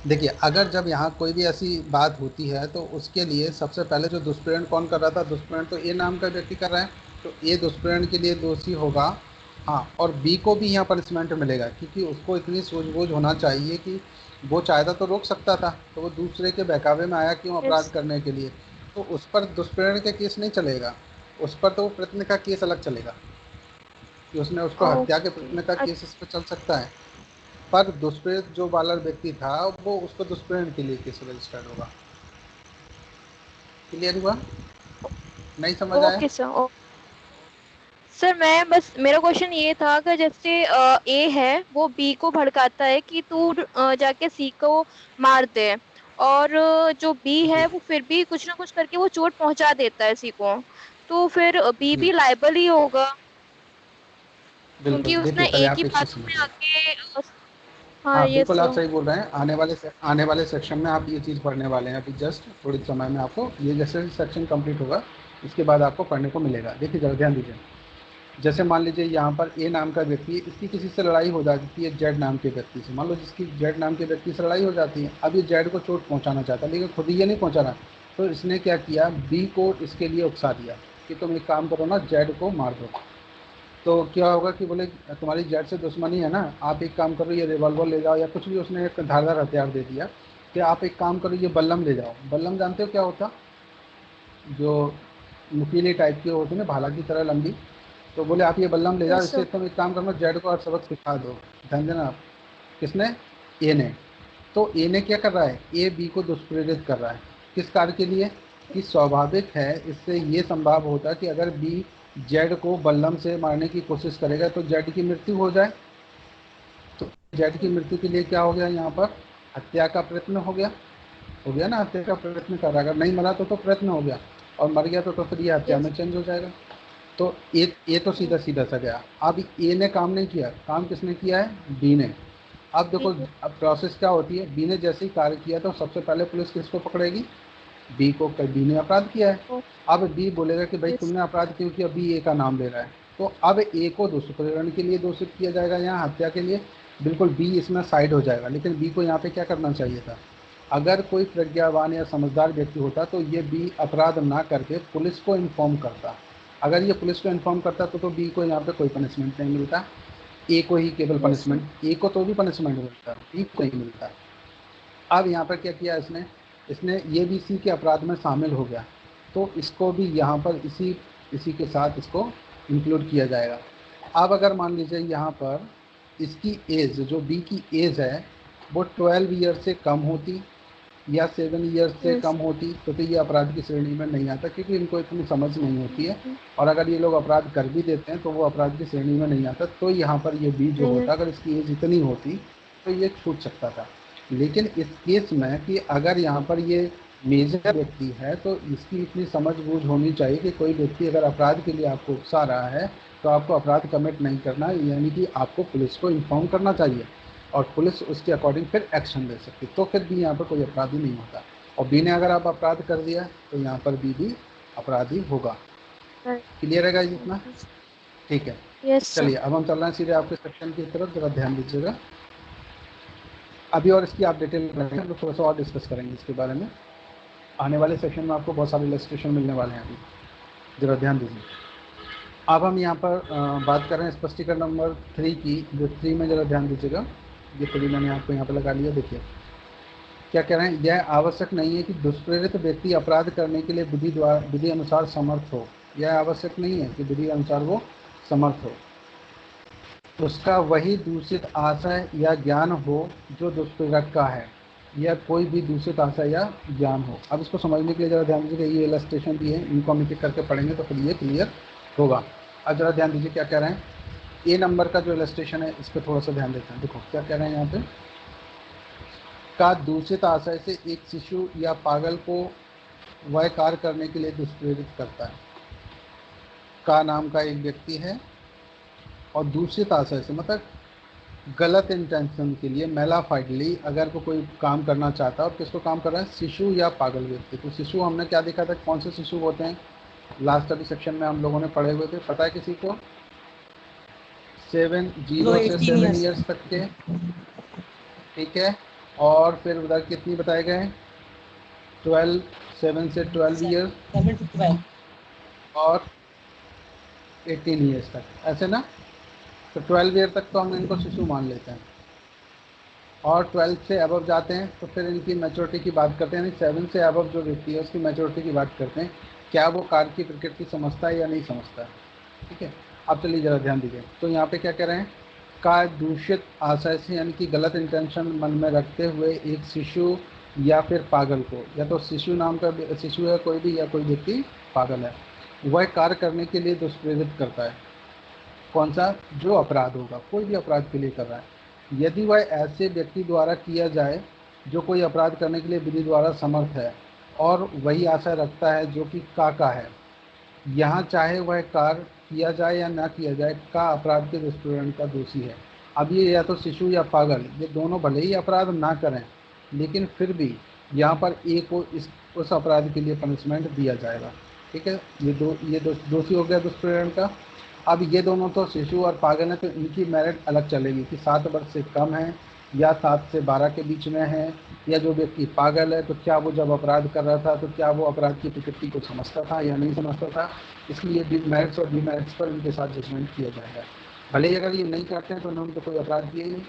देखिए, अगर जब यहाँ कोई भी ऐसी बात होती है तो उसके लिए सबसे पहले जो दुष्प्रेरण कौन कर रहा था? दुष्प्रेरण तो ए नाम का व्यक्ति कर रहा है, तो ए दुष्प्रेरण के लिए दोषी होगा। हाँ, और बी को भी यहाँ पनिशमेंट मिलेगा, क्योंकि उसको इतनी सूझबूझ होना चाहिए कि वो चाहता तो रोक सकता था, तो वो दूसरे के बहकावे में आया क्यों? यस। अपराध करने के लिए। तो उस पर दुष्प्रेरण के केस नहीं चलेगा, उस पर तो प्रयत्न का केस अलग चलेगा, कि उसने उसको हत्या के ओके। प्रयत्न का केस इस पर चल सकता है। पर दुष्प्रेरित जो वाला व्यक्ति था, वो उसको दुष्प्रेरण के लिए केस रजिस्टर्ड होगा। क्लियर हुआ? नहीं समझ आया? Okay sir. सर मैं बस मेरा क्वेश्चन ये था कि जैसे ए है वो बी को भड़काता है कि तू जाके सी को मार दे, और जो बी जी है वो फिर भी कुछ ना कुछ करके वो चोट पहुंचा देता है सी को, तो फिर बी जी भी लायबल ही होगा, बिल्कुल। क्योंकि देखिए उसने पहले ए की आप एक चीज़ बातों में समझिए। आके हाँ हाँ ये बिल्कुल, आप सो। सही बोल रहे हैं। आने वाले सेक्शन में आप ये चीज़ पढ़ने वाले हैं, अभी जस्ट थोड़ी समय में आपको ये जैसे सेक्शन कंप्लीट होगा, इसके बाद आपको पढ़ने को मिलेगा। देखिए जरा ध्यान दीजिए। जैसे मान लीजिए यहाँ पर ए नाम का व्यक्ति है, इसकी किसी से लड़ाई हो जाती है जेड नाम के व्यक्ति से। मान लो जिसकी जेड नाम के व्यक्ति से लड़ाई हो जाती है, अब ये जेड को चोट पहुँचाना चाहता है, लेकिन खुद ही ये नहीं पहुँचा रहा, तो इसने क्या किया? बी को इसके लिए उकसा दिया कि तुम एक काम करो ना, जेड को मार दो। तो क्या होगा कि बोले तुम्हारी जेड से दुश्मनी है ना, आप एक काम करो, ये रिवॉल्वर ले जाओ, या कुछ भी उसने एक धारदार हथियार दे दिया कि आप एक काम करो, ये बल्लम ले जाओ। बल्लम जानते हो क्या होता? जो नुकीली टाइप की होती है ना, भाला की तरह लंबी। तो बोले आप ये बल्लम ले जाओ, यस इससे सर। तुम एक काम करना, जेड को और सबक सिखा दो। ध्यान देना आप। किसने? ए ने। तो ए ने क्या कर रहा है? ए बी को दुष्प्रेरित कर रहा है। किस कार्य के लिए? कि स्वाभाविक है, इससे ये संभव होता है कि अगर बी जेड को बल्लम से मारने की कोशिश करेगा तो जेड की मृत्यु हो जाए। तो जेड की मृत्यु के लिए क्या हो गया यहाँ पर? हत्या का प्रयत्न हो गया। हो गया ना, हत्या का प्रयत्न कर रहा है। अगर नहीं मरा तो प्रयत्न हो गया, और मर गया तो फिर ये हत्या यस। में चेंज हो जाएगा। तो ए तो सीधा सीधा सा गया। अब ए ने काम नहीं किया, काम किसने किया है? बी ने। अब देखो, अब प्रोसेस क्या होती है, बी ने जैसे ही कार्य किया तो सबसे पहले पुलिस किसको पकड़ेगी? बी को। बी ने अपराध किया है। अब बी बोलेगा कि भाई यस। तुमने अपराध क्यों किया? बी ए का नाम ले रहा है। तो अब ए को दुष्प्रेरण के लिए दोषित किया जाएगा, यहाँ हत्या के लिए। बिल्कुल बी इसमें साइड हो जाएगा, लेकिन बी को यहाँ पे क्या करना चाहिए था? अगर कोई प्रज्ञावान या समझदार व्यक्ति होता तो ये बी अपराध ना करके पुलिस को इन्फॉर्म करता। अगर ये पुलिस को इन्फॉर्म करता तो बी को यहाँ पे कोई पनिशमेंट नहीं मिलता, ए को ही केवल यस सर। पनिशमेंट, ए को तो भी पनिशमेंट मिलता, बी को नहीं मिलता। अब यहाँ पर क्या किया इसने? इसने ये भी इसी के अपराध में शामिल हो गया, तो इसको भी यहाँ पर इसी इसी के साथ इसको इंक्लूड किया जाएगा। अब अगर मान लीजिए यहाँ पर इसकी एज, जो बी की एज है, वो 12 ईयर से कम होती या 7 ईयर से Yes. कम होती तो ये अपराध की श्रेणी में नहीं आता, क्योंकि इनको इतनी समझ नहीं होती है। और अगर ये लोग अपराध कर भी देते हैं तो वो अपराध की श्रेणी में नहीं आता। तो यहाँ पर ये बी जो होता, अगर इसकी एज इतनी होती तो ये छूट सकता था। लेकिन इस केस में कि अगर यहाँ पर ये मेजर व्यक्ति है तो इसकी इतनी समझ बूझ होनी चाहिए कि कोई व्यक्ति अगर अपराध के लिए आपको उकसा रहा है तो आपको अपराध कमिट नहीं करना, यानी कि आपको पुलिस को इन्फॉर्म करना चाहिए और पुलिस उसके अकॉर्डिंग फिर एक्शन ले सकती। तो फिर भी यहाँ पर कोई अपराधी नहीं होता। और बी ने अगर आप अपराध कर दिया तो यहाँ पर बी भी अपराधी होगा। क्लियर है गाइस इतना? ठीक है। Yes. चलिए अब हम चल रहे हैं सीधे आपके सेक्शन की तरफ, जरा ध्यान दीजिएगा। अभी और इसकी आप डिटेल करेंगे तो थोड़ा सा और डिस्कस करेंगे इसके बारे में। आने वाले सेक्शन में आपको बहुत सारे इलस्ट्रेशन मिलने वाले हैं, अभी जरा ध्यान दीजिए। अब हम यहाँ पर बात कर रहे हैं स्पष्टीकरण नंबर 3 की, जो 3 में जरा ध्यान दीजिएगा। ये 3 मैंने आपको यहाँ पर लगा लिया। देखिए क्या कह रहे हैं, यह आवश्यक नहीं है कि दुष्प्रेरित व्यक्ति अपराध करने के लिए विधि अनुसार समर्थ हो। यह आवश्यक नहीं है कि विधि अनुसार वो समर्थ हो। उसका वही दूषित आशय या ज्ञान हो जो दुष्प्रेरक का है, या कोई भी दूषित आशय या ज्ञान हो। अब इसको समझने के लिए जरा ध्यान दीजिए, ये इलस्ट्रेशन भी है, इनको हम एक करके पढ़ेंगे तो फिर ये क्लियर होगा। अब जरा ध्यान दीजिए क्या कह रहे हैं। ए नंबर का जो इलस्ट्रेशन है इस पर थोड़ा सा ध्यान देते हैं। देखो क्या कह रहे हैं यहाँ पे, का दूषित आशय से एक शिशु या पागल को वह कार्य करने के लिए दुष्प्रेरित करता है। का नाम का एक व्यक्ति है और दूषित आशय से मतलब गलत इंटेंशन के लिए, मेलाफाइडली अगर कोई काम करना चाहता है, और किसको काम कर रहा है, शिशु या पागल व्यक्ति। तो शिशु हमने क्या देखा था, कौन से शिशु होते हैं, लास्ट अभी सेक्शन में हम लोगों ने पढ़े हुए थे, पता है किसी को? 0 से 7 ईयर्स तक के, ठीक है। और फिर उधर कितनी बताए गए, 7 से 12 ईयर्स, 7 to 12 और 18 ईयर्स तक, ऐसे ना। तो 12 ईयर तक तो हम इनको शिशु मान लेते हैं, और 12 से अबव जाते हैं तो फिर इनकी मैच्योरिटी की बात करते हैं, यानी 7 से अबव जो व्यक्ति है उसकी मैच्योरिटी की बात करते हैं, क्या वो कार्य की प्रकृति समझता है या नहीं समझता है। ठीक है। अब चलिए जरा ध्यान दीजिए, तो यहाँ पे क्या कह रहे हैं, का दूषित आशय से यानी कि गलत इंटेंशन मन में रखते हुए एक शिशु या फिर पागल को, या तो शिशु नाम का शिशु है कोई भी, या कोई व्यक्ति पागल है, वह कार्य करने के लिए दुष्प्रेरित करता है। कौन सा, जो अपराध होगा, कोई भी अपराध के लिए कर रहा है, यदि वह ऐसे व्यक्ति द्वारा किया जाए जो कोई अपराध करने के लिए विधि द्वारा समर्थ है और वही आशा रखता है जो कि का है। यहाँ चाहे वह कार्य किया जाए या ना किया जाए, का अपराध के दुष्प्रेरण का दोषी है। अब ये या तो शिशु या पागल, ये दोनों भले ही अपराध ना करें, लेकिन फिर भी यहाँ पर ए को उस अपराध के लिए पनिशमेंट दिया जाएगा। ठीक है, ये दोषी हो गया दुष्प्रेरण का। अब ये दोनों तो शिशु और पागल हैं, तो इनकी मेरिट अलग चलेगी कि 7 वर्ष से कम है या 7 से 12 के बीच में है, या जो व्यक्ति पागल है तो क्या वो जब अपराध कर रहा था तो क्या वो अपराध की प्रकृति को समझता था या नहीं समझता था। इसलिए मेरिट्स और डीमेरिट्स पर इनके साथ जजमेंट किया जाएगा। भले ही अगर ये नहीं करते हैं तो उन्होंने तो कोई अपराध किया ही नहीं,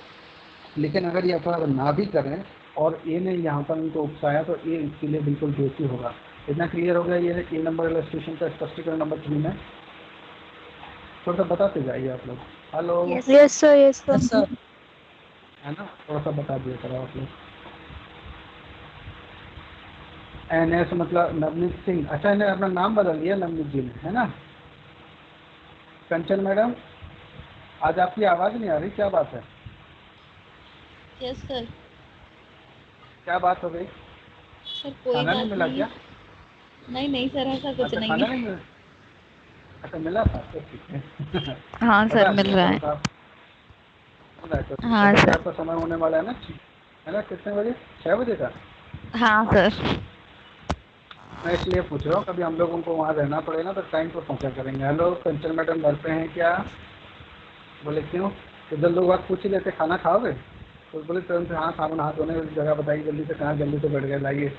लेकिन अगर ये अपराध ना भी करें और ए ने यहाँ पर उनको उकसाया तो ए इसके लिए बिल्कुल दोषी होगा। इतना क्लियर हो गया। ये ए नंबर इलस्ट्रेशन का स्पष्टीकरण नंबर 3 में थोड़ा सा बताते जाइए आप लोग। Hello, Yes, sir. Yes, sir. Yes, sir. है ना, थोड़ा सा बता दिया करो आप लोग। NS मतलब नवनीत सिंह। अच्छा, इन्हें अपना नाम बदल दिया नवनीत जी ने, है ना। कंचन मैडम, आज आपकी आवाज़ नहीं आ रही, क्या बात है? Yes sir. क्या बात हो गई? सर कोई खाना बात नहीं मिला क्या? नहीं सर, ऐसा कुछ अच्छा, नहीं खाना है। नहीं मिला? अच्छा, मिला था तो ठीक है। हाँ सर, बता मिल दिया रहा करो है। तो आप। मिला है तो ठीक है। हाँ वैसे सर। आपका समय होने वाला है ना, कितने बजे? 6 बजे का। हाँ सर। मैं इसलिए पूछ रहा हूँ, कभी हम लोगों को वहाँ रहना पड़े ना तो टाइम पर पहुँचा करेंगे। हेलो, कंचन मैडम घर पे हैं क्या? बोले क्यों? तो जब लोग बात पूछ ही लेते खाना खाओगे, तो बोले तुरंत हाँ, साबुन हाथ धोने की जगह बताइए जल्दी से, कहाँ जल्दी से बैठ गए लाइए।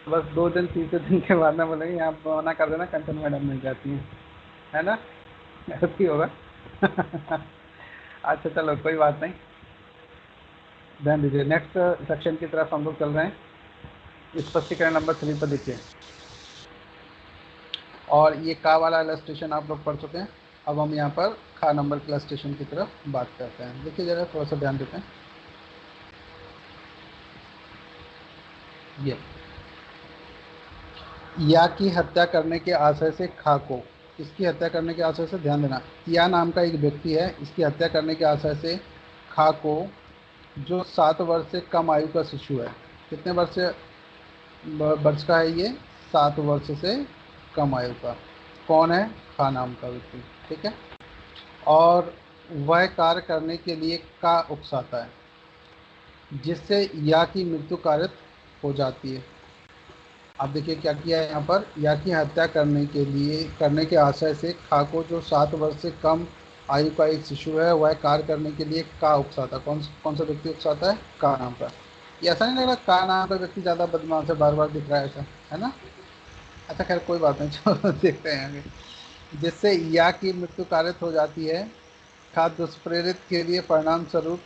बस 2 दिन 3 दिन के बाद में बोलेंगे आप मना कर देना, कंचन मैडम मिल जाती हैं, है ना, ऐसी होगा। अच्छा चलो कोई बात नहीं, ध्यान दीजिए। नेक्स्ट सेक्शन की तरफ हम लोग चल रहे हैं। स्पष्टीकरण नंबर 3 पर देखिए, और ये का वाला इलस्ट्रेशन आप लोग पढ़ चुके हैं। अब हम यहाँ पर खा नंबर के इलस्ट्रेशन की तरफ बात करते हैं। देखिए जरा थोड़ा सा ध्यान देते हैं। ये या की हत्या करने के आशय से खा को, इसकी हत्या करने के आशय से, ध्यान देना, या नाम का एक व्यक्ति है, इसकी हत्या करने के आशय से खा को, जो 7 वर्ष से कम आयु का शिशु है। कितने वर्ष का है ये? 7 वर्ष से कम आयु का। कौन है? खा नाम का व्यक्ति, ठीक है। और वह कार्य करने के लिए का उकसाता है, जिससे या की मृत्यु कारित हो जाती है। अब देखिए क्या किया है यहाँ पर, या की हत्या करने के आशय से खा को, जो 7 वर्ष से कम आयु का एक शिशु है, वह कार्य करने के लिए का उकसाता। कौन सा व्यक्ति उकसाता है? का नाम का। ये ऐसा नहीं लग रहा का नाम का व्यक्ति ज़्यादा बदमाश है, बार बार दिख रहा है ऐसा, है ना? अच्छा खैर कोई बात नहीं, चलो देखते हैं आगे। जिससे या की मृत्यु कारित हो जाती है, खा दुष्प्रेरित के लिए परिणाम स्वरूप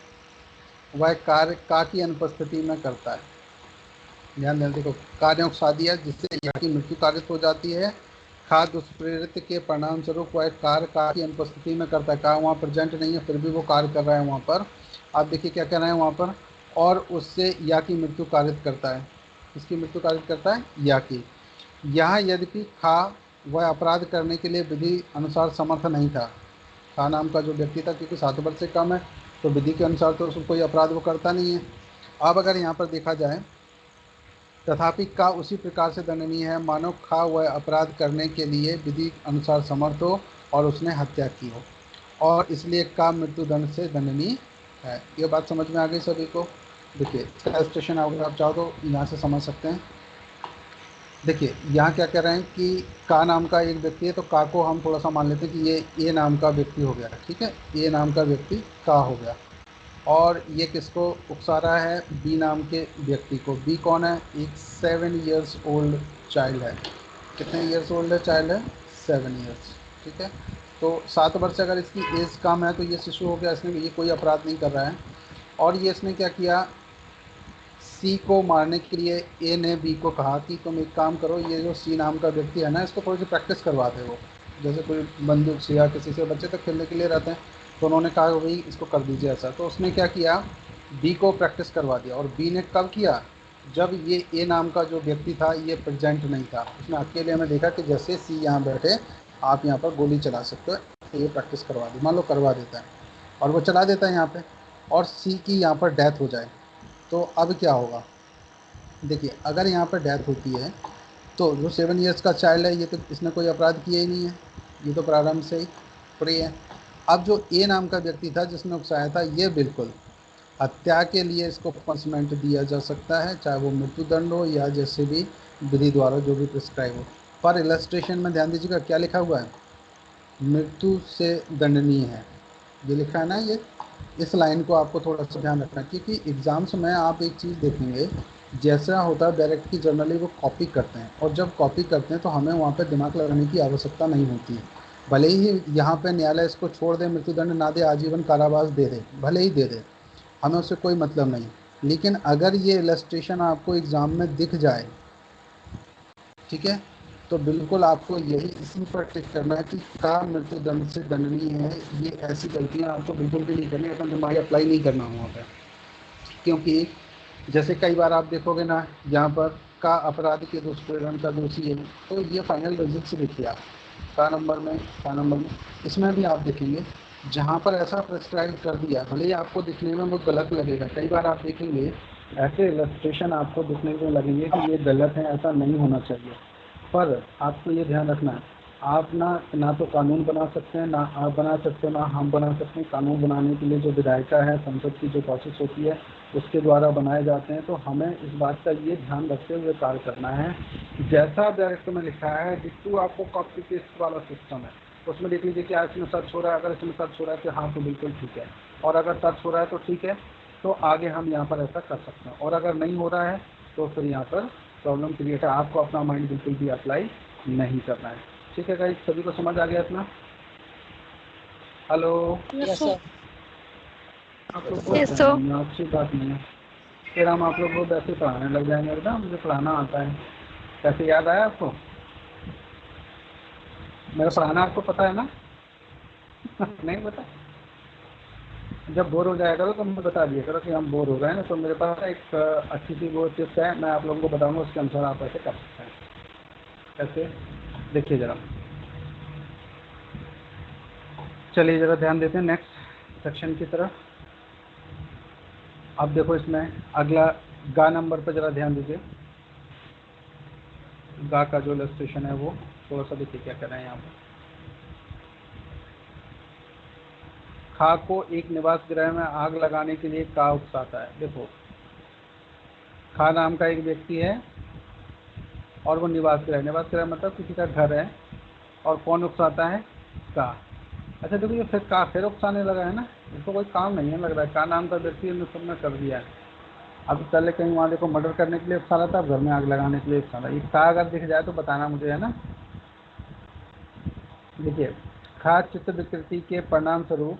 वह कार्य का की अनुपस्थिति में करता है। ध्यान दें, देखो कार्य उकसा दिया जिससे या की मृत्यु कारित हो जाती है, खा दुष्प्रेरित के परिणाम स्वरूप वह कार्य का की अनुपस्थिति में करता है। का वहाँ प्रेजेंट नहीं है फिर भी वो कार्य कर रहा है वहाँ पर। आप देखिए क्या कर रहे हैं वहाँ पर, और उससे या की मृत्यु कारित करता है। किसकी मृत्यु कारित करता है? या की। यहाँ यद्यपि खा वह अपराध करने के लिए विधि अनुसार समर्थ नहीं था। खा नाम का जो व्यक्ति था, क्योंकि 7 वर्ष से कम है तो विधि के अनुसार तो उसको कोई अपराध वो करता नहीं है। अब अगर यहाँ पर देखा जाए, तथापि का उसी प्रकार से दंडनीय है मानो खा वह अपराध करने के लिए विधि अनुसार समर्थ हो और उसने हत्या की हो, और इसलिए का मृत्यु दंड से दंडनीय है। ये बात समझ में आ गई सभी को? देखिए इसका स्टेशन अगर आप चाहो तो यहाँ से समझ सकते हैं। देखिए यहाँ क्या कह रहे हैं कि का नाम का एक व्यक्ति है, तो का को हम थोड़ा सा मान लेते हैं कि ये ए नाम का व्यक्ति हो गया, ठीक है। ए नाम का व्यक्ति का हो गया, और ये किसको उकसा रहा है? बी नाम के व्यक्ति को। बी कौन है? एक 7 इयर्स ओल्ड चाइल्ड है। कितने इयर्स ओल्ड है चाइल्ड है? 7 इयर्स, ठीक है। तो 7 वर्ष से अगर इसकी एज कम है तो ये शिशु हो गया, इसने ये कोई अपराध नहीं कर रहा है। और ये इसने क्या किया, सी को मारने के लिए ए ने बी को कहा कि तुम एक काम करो, ये जो सी नाम का व्यक्ति है ना, इसको थोड़ी सी प्रैक्टिस करवाते हो। जैसे कोई बंदूक से या किसी से बच्चे तक खेलने के लिए रहते हैं, तो उन्होंने कहा भाई इसको कर दीजिए ऐसा। तो उसने क्या किया, बी को प्रैक्टिस करवा दिया। और बी ने कब किया? जब ये ए नाम का जो व्यक्ति था ये प्रेजेंट नहीं था। उसने अकेले में देखा कि जैसे सी यहाँ बैठे, आप यहाँ पर गोली चला सकते हो, तो ये प्रैक्टिस करवा दी। मान लो करवा देता है और वो चला देता है यहाँ पे, और सी की यहाँ पर डेथ हो जाए, तो अब क्या होगा? देखिए अगर यहाँ पर डेथ होती है तो जो 7 इयर्स का चाइल्ड है, ये तो इसने कोई अपराध किया ही नहीं है, ये तो प्रारंभ से ही फ्री है। अब जो ए नाम का व्यक्ति था जिसने उकसाया था, ये बिल्कुल हत्या के लिए इसको पनिशमेंट दिया जा सकता है, चाहे वो मृत्युदंड हो या जैसे भी विधि द्वारा जो भी प्रिस्क्राइब हो। पर इलस्ट्रेशन में ध्यान दीजिएगा क्या लिखा हुआ है, मृत्यु से दंडनीय है, ये लिखा है ना। ये इस लाइन को आपको थोड़ा सा ध्यान रखना, क्योंकि एग्जाम्स में आप एक चीज़ देखेंगे, जैसा होता है डायरेक्ट की जनरली वो कॉपी करते हैं, और जब कॉपी करते हैं तो हमें वहाँ पे दिमाग लगाने की आवश्यकता नहीं होती है। भले ही यहाँ पे न्यायालय इसको छोड़ दे, मृत्युदंड ना दे, आजीवन कारावास दे दे, भले ही दे दे, हमें उससे कोई मतलब नहीं। लेकिन अगर ये इलस्ट्रेशन आपको एग्ज़ाम में दिख जाए, ठीक है, तो बिल्कुल आपको यही इसी पर टिक करना है कि का मृत्युदंड से दंडनीय है। ये ऐसी गलतियाँ आपको बिल्कुल भी नहीं करनी, अपना दिमाग अप्लाई नहीं करना वहाँ पर। क्योंकि जैसे कई बार आप देखोगे ना, यहाँ पर का अपराध के दुष्प्रेरण का दोषी है, तो ये फाइनल रिजल्ट देखिए आप का नंबर में इसमें भी आप देखेंगे, जहाँ पर ऐसा प्रेस्क्राइब कर दिया, भले ही आपको दिखने में वो गलत लगेगा। कई बार आप देखेंगे ऐसे इलस्ट्रेशन आपको दिखने में लगेंगे कि ये गलत है, ऐसा नहीं होना चाहिए। पर आपको ये ध्यान रखना है, आप ना तो कानून बना सकते हैं, ना आप बना सकते हैं, ना हम बना सकते हैं। कानून बनाने के लिए जो विधायिका है, संसद की जो प्रोसेस होती है, उसके द्वारा बनाए जाते हैं। तो हमें इस बात का ये ध्यान रखते हुए कार्य करना है, जैसा डायरेक्ट में लिखा है, जिसको आपको कॉपी पेस्ट वाला सिस्टम है, उसमें देख लीजिए क्या इसमें सर्च हो रहा है। अगर इसमें सर्च हो रहा है तो हाँ तो बिल्कुल ठीक है, और अगर सर्च हो रहा है तो ठीक है, तो आगे हम यहाँ पर ऐसा कर सकते हैं। और अगर नहीं हो रहा है तो फिर यहाँ पर प्रॉब्लम क्रिएट है, आपको अपना माइंड बिल्कुल भी अप्लाई नहीं करना है। ठीक है गाइस, सभी को समझ आ गया इतना? Hello, yes sir. आप लोग Yes, sir. अच्छी बात नहीं है, फिर हम आप लोग को वैसे पढ़ाने लग जाएंगे ना, मुझे पढ़ाना आता है। कैसे याद आया आपको? मेरा पढ़ाना आपको पता है ना? नहीं पता? जब बोर हो जाया करो तो मुझे बता दिया करो कि हम बोर हो रहे हैं ना, तो मेरे पास एक अच्छी सी वो टिप्स है, मैं आप लोगों को बताऊंगा, उसके अनुसार आप ऐसे कर सकते हैं। कैसे, देखिए ज़रा, चलिए ज़रा ध्यान देते हैं नेक्स्ट सेक्शन की तरफ। अब देखो इसमें अगला गा नंबर पर ज़रा ध्यान दीजिए। गा का जो इलस्ट्रेशन है वो थोड़ा सा देखिए क्या कर रहे हैं यहाँ पर। खा को एक निवास गृह में आग लगाने के लिए का उकसाता है। देखो, खा नाम का एक व्यक्ति है और वो निवास गृह मतलब किसी का घर है, और कौन उकसाता है? का। अच्छा देखो, ये फिर का फिर उकसाने लगा है ना, इसको कोई काम नहीं है लग रहा है। का नाम का व्यक्ति ने सबने कर दिया है। अब पहले कहीं वहाँ देखो मर्डर करने के लिए उकसा रहा था, अब घर में आग लगाने के लिए उकसा रहा है। ये का अगर दिख जाए तो बताना मुझे, है ना। देखिए, खा चित्त विकृति के परिणाम स्वरूप,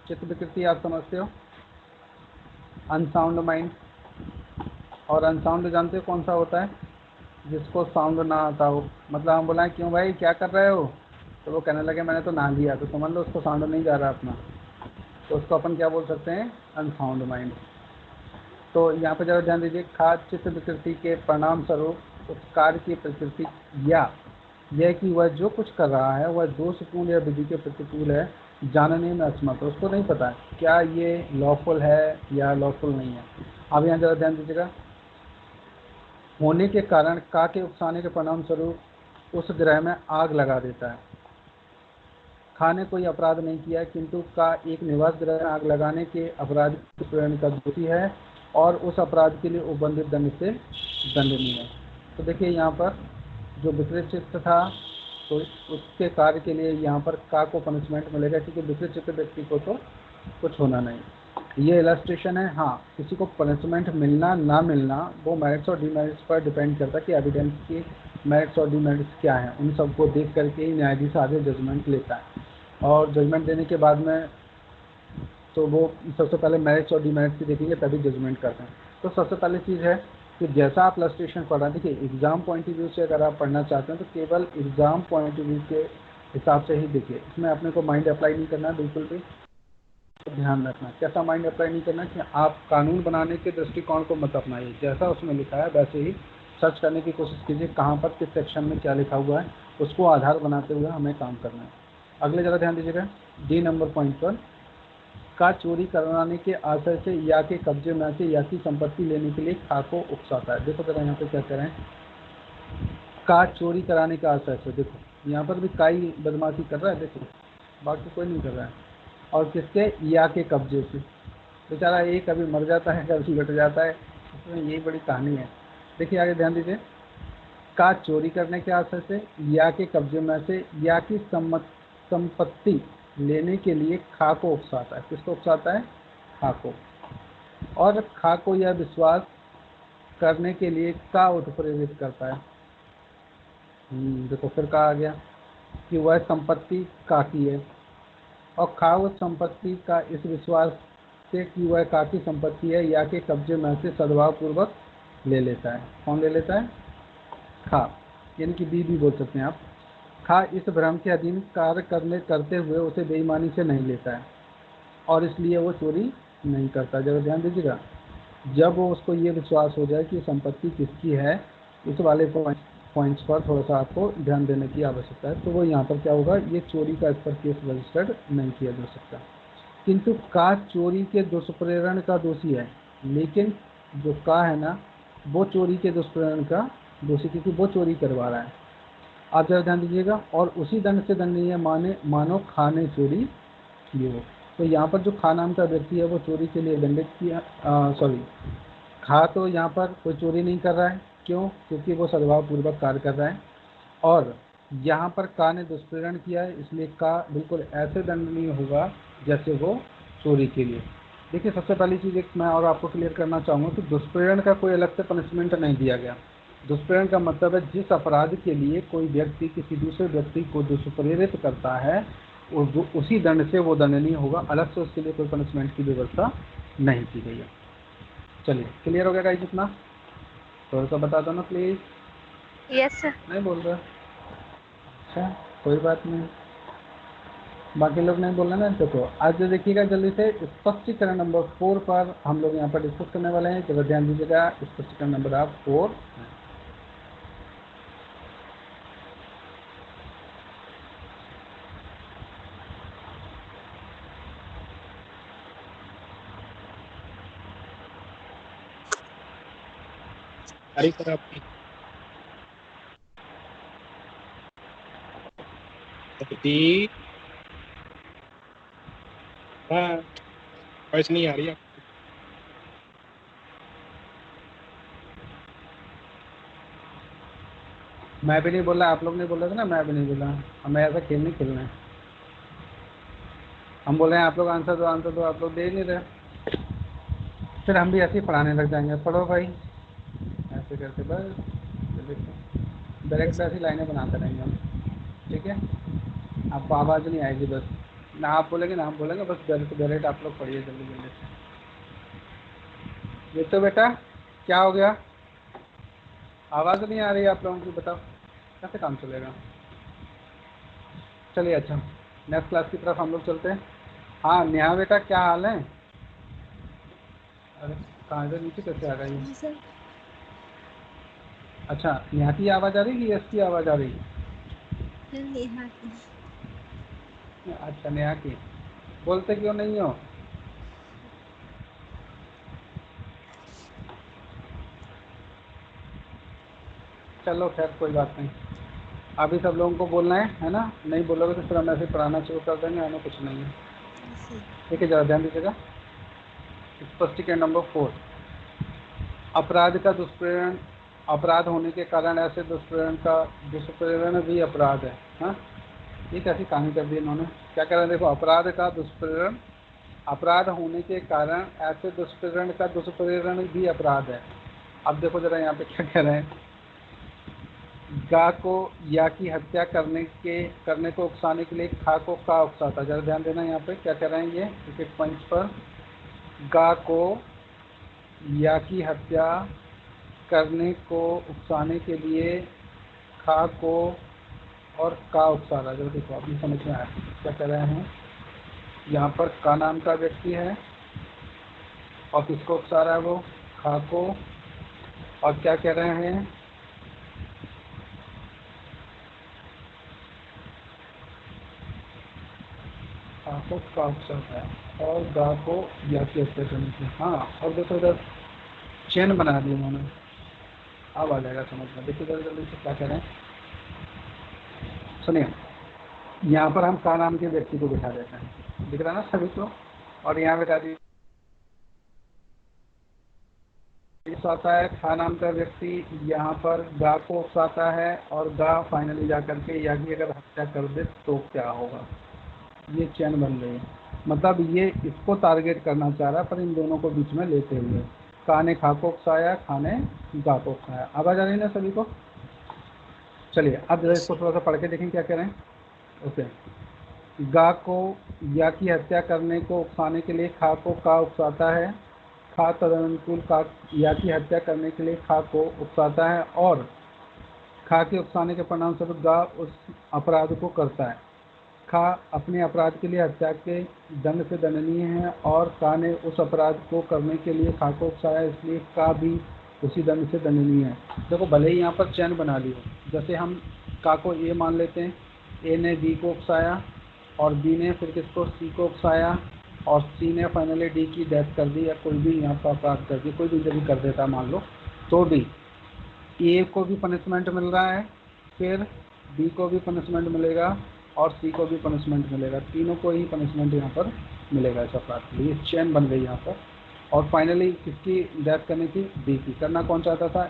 चित्त विकृति आप समझते हो, अनसाउंड माइंड। और अनसाउंड जानते हो कौन सा होता है? जिसको साउंड ना आता हो। मतलब हम बोला क्यों भाई क्या कर रहे हो, तो वो कहने लगे मैंने तो नहा लिया, तो समझ लो उसको साउंड नहीं जा रहा अपना, तो उसको अपन क्या बोल सकते हैं? Unsound mind. तो यहाँ पर जरा ध्यान दीजिए, खाद चित्त विकृति के परिणाम स्वरूप उस कार्य की प्रकृति या यह कि वह जो कुछ कर रहा है वह दोषपूर्ण या विधि के प्रतिकूल है, जानने में असमर्थ, उसको नहीं पता है क्या ये लॉफुल है या लॉफुल नहीं है। अब यहाँ जरा ध्यान दीजिएगा, होने के कारण का के उकसाने के परिणाम स्वरूप उस ग्रह में आग लगा देता है। खा ने कोई अपराध नहीं किया, किंतु का एक निवास ग्रह में आग लगाने के अपराध की प्रेरणा का दोषी है और उस अपराध के लिए उपबंधित दंड से दंडनीय है। तो देखिए यहाँ पर जो विकृत चित्त था, तो उसके कार्य के लिए यहाँ पर का को पनिशमेंट मिलेगा, क्योंकि विकृत चित्त व्यक्ति को तो कुछ होना नहीं। ये इलस्ट्रेशन है। हाँ, किसी को पनिशमेंट मिलना ना मिलना वो मेरिट्स और डिमेरिट्स पर डिपेंड करता है कि एविडेंस की मेरिट्स और डिमेरिट्स क्या हैं। उन सबको देख करके ही न्यायाधीश आगे जजमेंट लेता है, और जजमेंट देने के बाद में तो वो सबसे पहले मेरिट्स और डिमेरिट्स की देखेंगे तभी जजमेंट करते हैं। तो सबसे पहली चीज़ है कि जैसा आप इलस्ट्रेशन पढ़ रहे हैं, देखिए एग्जाम पॉइंट ऑफ व्यू से अगर आप पढ़ना चाहते हैं तो केवल एग्जाम पॉइंट ऑफ व्यू के हिसाब से ही देखिए, इसमें अपने को माइंड अप्लाई नहीं करना है बिल्कुल भी। तो ध्यान रखना कैसा माइंड अप्लाई नहीं करना कि आप कानून बनाने के दृष्टिकोण को मत अपनाइए, जैसा उसमें लिखा है वैसे ही सर्च करने की कोशिश कीजिए, कहाँ पर किस सेक्शन में क्या लिखा हुआ है, उसको आधार बनाते हुए हमें काम करना है। अगले जगह ध्यान दीजिएगा, डी नंबर पॉइंट पर, का चोरी कराने के आशय से या के कब्जे में से या की संपत्ति लेने के लिए खा को उकसाता है। देखो जरा यहाँ पे क्या कह रहे हैं, का चोरी कराने के आशय से। देखो यहाँ पर भी का ही बदमाशी कर रहा है, देखो बाकी कोई नहीं कर रहा है। और किसके? या के कब्जे से। बेचारा ये कभी मर जाता है कभी लट जाता है, इसमें यही बड़ी कहानी है। देखिए आगे ध्यान दीजिए, का चोरी करने के आशय से या के कब्जे में से या की संपत्ति लेने के लिए खा को उकसाता है। किसको उकसाता है? खा को। और खा को यह विश्वास करने के लिए का उत्प्रेरित करता है। देखो फिर का आ गया कि वह संपत्ति का की है, और खा उस संपत्ति का इस विश्वास से कि वह का की संपत्ति है या के कब्जे में से सद्भाव पूर्वक ले लेता है। कौन ले लेता है? खा, यानी कि बी भी बोल सकते हैं आप। खा इस भ्रम के अधीन कार्य करते हुए उसे बेईमानी से नहीं लेता है, और इसलिए वो चोरी नहीं करता। जरा ध्यान दीजिएगा, जब वो उसको ये विश्वास हो जाए कि संपत्ति किसकी है, इस वाले पॉइंट्स पर थोड़ा सा आपको ध्यान देने की आवश्यकता है, तो वो यहाँ पर क्या होगा, ये चोरी का इस पर केस रजिस्टर्ड नहीं किया जा सकता। किंतु का चोरी के दुष्प्रेरण का दोषी है, लेकिन जो का है ना वो चोरी के दुष्प्रेरण का दोषी, क्योंकि वो चोरी करवा रहा है। आप जरा ध्यान दीजिएगा, और उसी दंड से दंडनीय मानो खा ने चोरी की हो। तो यहाँ पर जो खा नाम का व्यक्ति है वो चोरी के लिए दंडित किया, सॉरी, खा तो यहाँ पर कोई चोरी नहीं कर रहा है। क्यों? क्योंकि वो सद्भाव पूर्वक कार्य कर रहा है, और यहाँ पर का ने दुष्प्रेरण किया है, इसलिए का बिल्कुल ऐसे दंडनीय होगा जैसे वो चोरी के लिए। देखिए सबसे पहली चीज़ एक मैं और आपको क्लियर करना चाहूँगा कि दुष्प्रेरण का कोई अलग से पनिशमेंट नहीं दिया गया। दुष्प्रेरण का मतलब है जिस अपराध के लिए कोई व्यक्ति किसी दूसरे व्यक्ति को दुष्प्रेरित करता है उसी दंड से वो दंडनीय होगा, अलग से उसके लिए कोई पनिशमेंट की व्यवस्था नहीं की गई है। चलिए क्लियर हो गया गाइस इतना? थोड़ा सा बता दो ना प्लीज। Yes sir. नहीं बोल रहा? अच्छा कोई बात नहीं। बाकी लोग नहीं बोल रहे ना। देखो आज जो देखिएगा जल्दी से स्पष्टीकरण नंबर 4 पर हम लोग यहाँ पर डिस्कस करने वाले हैं। जरा ध्यान दीजिएगा, स्पष्टीकरण नंबर आप 4। अरे सर आपकी दी हाँ वॉइस नहीं आ रही है। मैं भी नहीं बोल रहा, आप लोग नहीं बोल रहे थे ना, मैं भी नहीं बोल रहा। हमें ऐसा खेल नहीं खेलना है। हम बोल रहे हैं आप लोग आंसर दो, आंसर दो, आप लोग दे ही नहीं रहे। फिर हम भी ऐसे ही पढ़ाने लग जाएंगे। पढ़ो भाई, ऐसे करके बस डायरेक्ट ऐसी लाइनें बनाते रहेंगे हम। ठीक है, आपको आवाज़ नहीं आएगी, बस ना आप बोलेंगे ना हम बोलेंगे, बस डायरेक्ट आप लोग पढ़िए जल्दी जल्दी से। ये तो बेटा क्या हो गया, आवाज़ नहीं आ रही है आप लोगों की, बताओ कैसे काम चलेगा। चलिए अच्छा, नेक्स्ट क्लास की तरफ हम लोग चलते हैं। हाँ नेहा बेटा क्या हाल है? अरे कहाँ से नीचे कैसे आ गई? हाँ सर। अच्छा नेहा की आवाज़ आ रही है कि यश की आवाज़ आ रही है? सर नेहा की। अच्छा नेहा की, बोलते क्यों नहीं हो? चलो खैर कोई बात नहीं, अभी सब लोगों को बोलना है ना? नहीं बोलोगे तो फिर हम ऐसे पढ़ाना शुरू कर देंगे, हमें कुछ नहीं है। सर। ठीक है, ज़रा ध्यान दीजिएगा। स्पष्टीकरण नंबर 4, अपराध का दुष्प्रेरण। अपराध होने के कारण ऐसे दुष्प्रेरण भी अपराध है। हाँ, ये कैसी कहानी कर दी इन्होंने। क्या कह रहे हैं देखो, अपराध का दुष्प्रेरण, अपराध होने के कारण ऐसे दुष्प्रेरण भी अपराध है। अब देखो जरा यहाँ पे क्या कह रहे हैं, गा को या की हत्या करने को उकसाने के लिए खा को का उकसाता। जरा ध्यान देना यहाँ पे क्या कह रहे हैं ये क्रिकेट पॉइंट्स पर। गा को या की हत्या करने को उकसाने के लिए खा को और का उकसा रहा है। जरा देखो अपनी समझ में आया क्या कह रहे हैं। यहाँ पर का नाम का व्यक्ति है और किसको उकसा रहा है वो, खा को। और क्या कह रहे हैं, खा को का उकसा है और गा को या की हत्या करने के। हाँ और देखो इधर चेन बना दी उन्होंने, अब आ जाएगा समझ में। देखिए जल्दी जल्दी से क्या कह रहे हैं, सुनिए। यहाँ पर हम का नाम के व्यक्ति को बिठा देते हैं, दिख रहा है ना सभी को। और यहाँ बिठा दी उकसाता है खा नाम का व्यक्ति, यहाँ पर गा को उकसाता है और गा फाइनली जा करके या की अगर हत्या कर दे तो क्या होगा। ये चैन बन गई, मतलब ये इसको टारगेट करना चाह रहा है पर इन दोनों को बीच में लेते हुए। का ने खा को उकसाया, खा ने गा को उकसाया। आवाज़ आ रही है ना सभी को? चलिए अब जरा इसको थोड़ा सा पढ़ के देखें क्या कह रहे हैं। ओके, गा को या की हत्या करने को उकसाने के लिए खा को का उकसाता है। खा तदनुकूल का या की हत्या करने के लिए खा को उकसाता है और खा के उकसाने के परिणाम स्वरूप गा उस अपराध को करता है। खा अपने अपराध के लिए हत्या के दंड से दंडनीय है और का ने उस अपराध को करने के लिए खा को उकसाया, इसलिए का भी उसी दंड से दंडनीय है। देखो भले ही यहाँ पर चैन बना ली हो, जैसे हम का को ए मान लेते हैं, ए ने बी को उकसाया और बी ने फिर किसको सी को उकसाया और सी ने फाइनली डी की डेथ कर दी या कोई भी यहाँ पर अपराध कर दी, कोई भी जब कर देता मान लो, तो भी ए को भी पनिशमेंट मिल रहा है, फिर बी को भी पनिशमेंट मिलेगा और सी को भी पनिशमेंट मिलेगा, तीनों को ही पनिशमेंट यहाँ पर मिलेगा इस अपराध के लिए। चेन बन गई यहाँ पर। और फाइनली किसकी डेथ करनी थी, बी की। करना कौन चाहता था,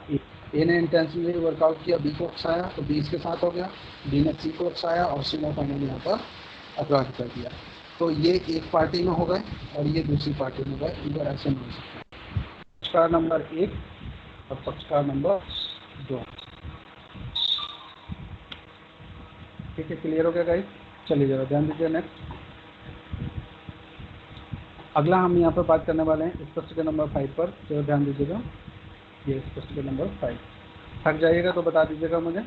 ए ने इंटेंशनली वर्कआउट किया, बी को उकसाया तो बी इसके साथ हो गया, बी ने सी को उकसाया और सी ने फाइनली यहाँ पर अपराध कर दिया। तो ये एक पार्टी में हो गए और ये दूसरी पार्टी में गए, इधर ऐसे नहीं हो सकता। पक्षकार नंबर 1 और पक्षकार नंबर 2। ठीक है, क्लियर हो गया गाइस? चलिए जरा ध्यान दीजिए। नेक्स्ट अगला हम यहाँ पर बात करने वाले हैं स्पष्टीकरण नंबर 5 पर। जरा ध्यान दीजिएगा, ये स्पष्टीकरण नंबर 5। थक जाइएगा तो बता दीजिएगा मुझे,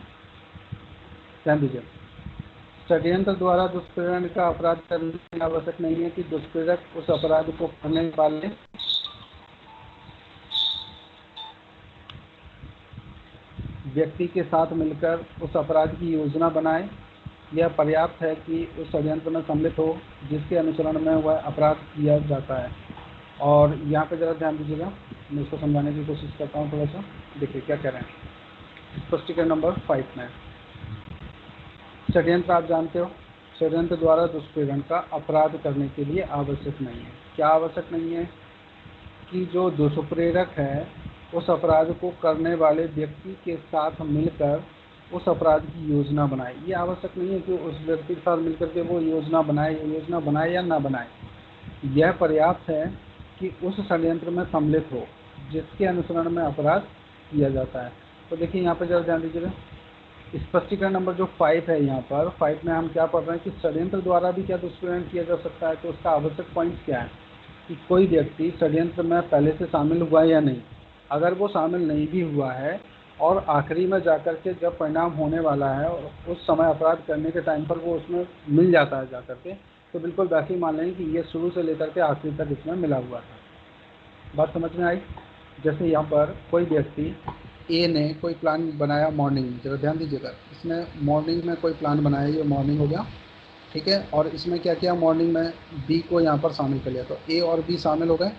ध्यान दीजिए। षड्यंत्र द्वारा दुष्प्रेरण का अपराध करने की आवश्यक नहीं है कि दुष्प्रेरक उस अपराध को करने वाले व्यक्ति के साथ मिलकर उस अपराध की योजना बनाए। यह पर्याप्त है कि उस षड्यंत्र में सम्मिलित हो जिसके अनुसरण में वह अपराध किया जाता है। और यहाँ पे जरा ध्यान दीजिएगा, मैं इसको समझाने की कोशिश करता हूँ थोड़ा सा। देखिए क्या कह रहे हैं स्पष्टीकरण नंबर 5 में। षड्यंत्र आप जानते हो, षड्यंत्र द्वारा दुष्प्रेरण का अपराध करने के लिए आवश्यक नहीं है। क्या आवश्यक नहीं है? कि जो दुष्प्रेरक है उस अपराध को करने वाले व्यक्ति के साथ मिलकर उस अपराध की योजना बनाए। ये आवश्यक नहीं है कि उस व्यक्ति के साथ मिलकर के वो योजना बनाए या ना बनाए। यह पर्याप्त है कि उस षड्यंत्र में सम्मिलित हो जिसके अनुसरण में अपराध किया जाता है। तो देखिए यहाँ पर जरा ध्यान दीजिएगा, स्पष्टीकरण नंबर जो 5 है, यहाँ पर 5 में हम क्या पढ़ रहे हैं कि षड्यंत्र द्वारा भी क्या दुष्प्रेरण किया जा सकता है। तो उसका आवश्यक पॉइंट क्या है कि कोई व्यक्ति षड्यंत्र में पहले से शामिल हुआ है या नहीं। अगर वो शामिल नहीं भी हुआ है और आखिरी में जाकर के जब परिणाम होने वाला है और उस समय अपराध करने के टाइम पर वो उसमें मिल जाता है जाकर के, तो बिल्कुल वैसे ही मान लेंगे कि ये शुरू से लेकर के आखिरी तक इसमें मिला हुआ था। बात समझ में आई? जैसे यहाँ पर कोई व्यक्ति ए ने कोई प्लान बनाया मॉर्निंग में, जरा ध्यान दीजिएगा, इसने मॉर्निंग में कोई प्लान बनाया, ये मॉर्निंग हो गया, ठीक है। और इसमें क्या किया, मॉर्निंग में बी को यहाँ पर शामिल कर लिया, तो ए और बी शामिल हो गए।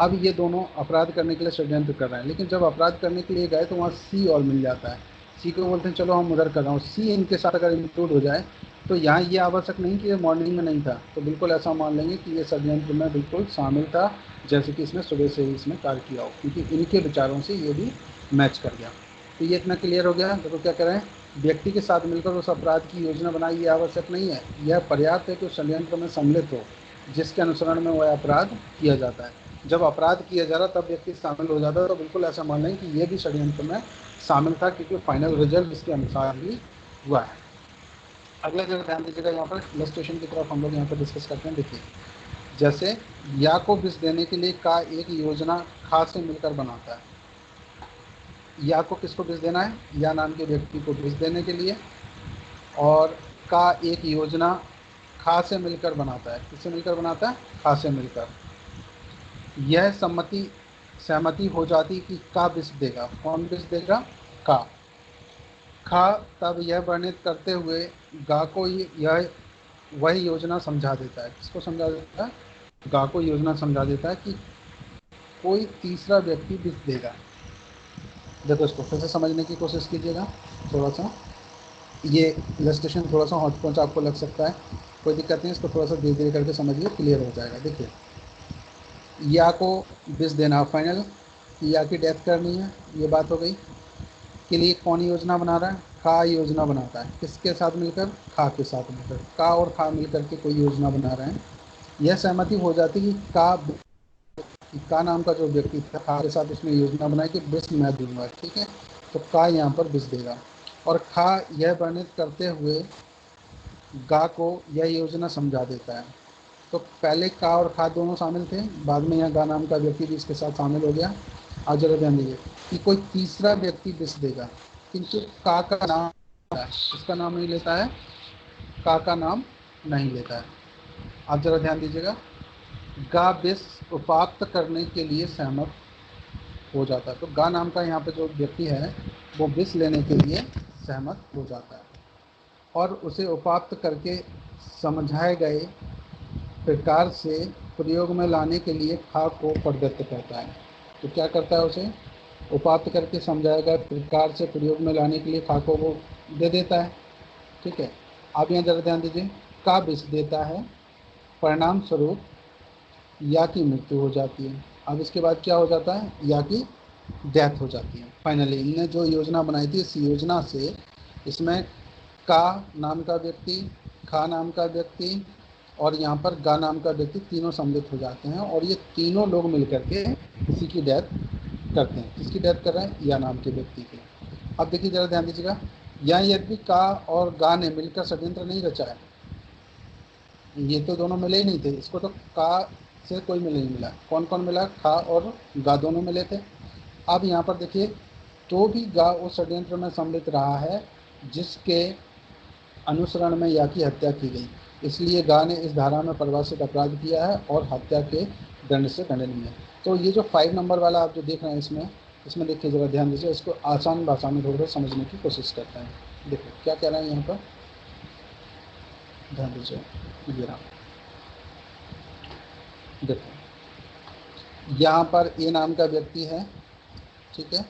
अब ये दोनों अपराध करने के लिए षड्यंत्र कर रहे हैं, लेकिन जब अपराध करने के लिए गए तो वहाँ सी और मिल जाता है। सी को बोलते हैं चलो हम उधर कर रहा हूँ, सी इनके साथ अगर इंक्लूड हो जाए तो यहाँ ये आवश्यक नहीं कि ये मॉर्निंग में नहीं था, तो बिल्कुल ऐसा मान लेंगे कि ये षड्यंत्र में बिल्कुल शामिल था, जैसे कि इसने सुबह से ही इसमें कार्य किया हो, क्योंकि इनके विचारों से ये भी मैच कर गया। तो ये इतना क्लियर हो गया। देखो क्या करें, व्यक्ति के साथ मिलकर उस अपराध की योजना बनाई, ये आवश्यक नहीं है। यह पर्याप्त है कि उस षड्यंत्र में सम्मिलित हो जिसके अनुसरण में वह अपराध किया जाता है। जब अपराध किया जा रहा तब व्यक्ति शामिल हो जाता है, तो बिल्कुल ऐसा मान लें कि ये भी षड्यंत्र में शामिल था, क्योंकि फाइनल रिजल्ट इसके अनुसार ही हुआ है। अगला जगह ध्यान दीजिएगा, यहाँ पर इलस्ट्रेशन की तरफ हम लोग यहाँ पर डिस्कस करते हैं। देखिए, जैसे या को विष देने के लिए का एक योजना खा से मिलकर बनाता है। या को किसको विष देना है? या नाम के व्यक्ति को विष देने के लिए, और का एक योजना खा से मिलकर बनाता है। किससे मिलकर बनाता है? खा से मिलकर। यह सहमति हो जाती कि का विष देगा। कौन विष देगा? का। खा तब यह वर्णित करते हुए गा को यह वह योजना समझा देता है। किसको समझा देता है? गा को योजना समझा देता है कि कोई तीसरा व्यक्ति विष देगा। देखो इसको फिर से समझने की कोशिश कीजिएगा थोड़ा सा। ये इलस्ट्रेशन थोड़ा सा हॉट पॉइंट आपको लग सकता है, कोई दिक्कत नहीं, इसको थोड़ा सा धीरे धीरे करके समझिए, क्लियर हो जाएगा। देखिए, या को विष देना फाइनल, या की डेथ करनी है, ये बात हो गई। के लिए कौन योजना बना रहा है? खा योजना बनाता है। किसके साथ मिलकर? खा के साथ मिलकर। का और खा मिलकर के कोई योजना बना रहे हैं। यह सहमति हो जाती कि का नाम का जो व्यक्ति था, खा के साथ उसने योजना बनाई कि विष मैं दूंगा, ठीक है। तो का यहाँ पर विष देगा, और खा यह वर्णित करते हुए गा को यह योजना समझा देता है। तो पहले का और खा दोनों शामिल थे, बाद में यहाँ गा नाम का व्यक्ति भी इसके साथ शामिल हो गया। आप जरा ध्यान दीजिए कि कोई तीसरा व्यक्ति विष देगा, किंतु का का नाम इसका नाम नहीं लेता है, का नाम नहीं लेता है। आप जरा ध्यान दीजिएगा, गा विष उपाप्त करने के लिए सहमत हो जाता है। तो गा नाम का यहाँ पे जो व्यक्ति है वो विष लेने के लिए सहमत हो जाता है, और उसे उपाप्त करके समझाए गए प्रकार से प्रयोग में लाने के लिए खा को प्रदत्त करता है। तो क्या करता है? उसे उपाप्त करके समझाए गए प्रकार से प्रयोग में लाने के लिए खा को वो दे देता है, ठीक है। आप यहाँ जरा ध्यान दीजिए, का विष देता है, परिणाम स्वरूप या की मृत्यु हो जाती है। अब इसके बाद क्या हो जाता है? या की डेथ हो जाती है। फाइनली इनने जो योजना बनाई थी, इस योजना से इसमें का नाम का व्यक्ति, खा नाम का व्यक्ति और यहाँ पर गा नाम का व्यक्ति तीनों सम्मिलित हो जाते हैं, और ये तीनों लोग मिलकर के किसी की डेथ करते हैं। किसकी डेथ कर रहे हैं? या नाम के व्यक्ति की। अब देखिए जरा ध्यान दीजिएगा, यहाँ यदि का और गा ने मिलकर षड्यंत्र नहीं रचा है, ये तो दोनों मिले ही नहीं थे, इसको तो का से कोई मिले नहीं मिला। कौन कौन मिला? खा और गा दोनों मिले थे। अब यहाँ पर देखिए, तो भी गा उस षड्यंत्र में सम्मिलित रहा है जिसके अनुसरण में या की हत्या की गई, इसलिए गा ने इस धारा में परिभाषित अपराध किया है और हत्या के दंड से दंडनीय है। तो ये जो 5 नंबर वाला आप जो देख रहे हैं इसमें देखिए ज़रा ध्यान दीजिए, इसको आसान भाषा में थोड़ा समझने की कोशिश करते हैं। देखो क्या कह रहे हैं यहाँ पर, ध्यान दीजिए। ये रहा, देखो यहाँ पर ए नाम का व्यक्ति है, ठीक है,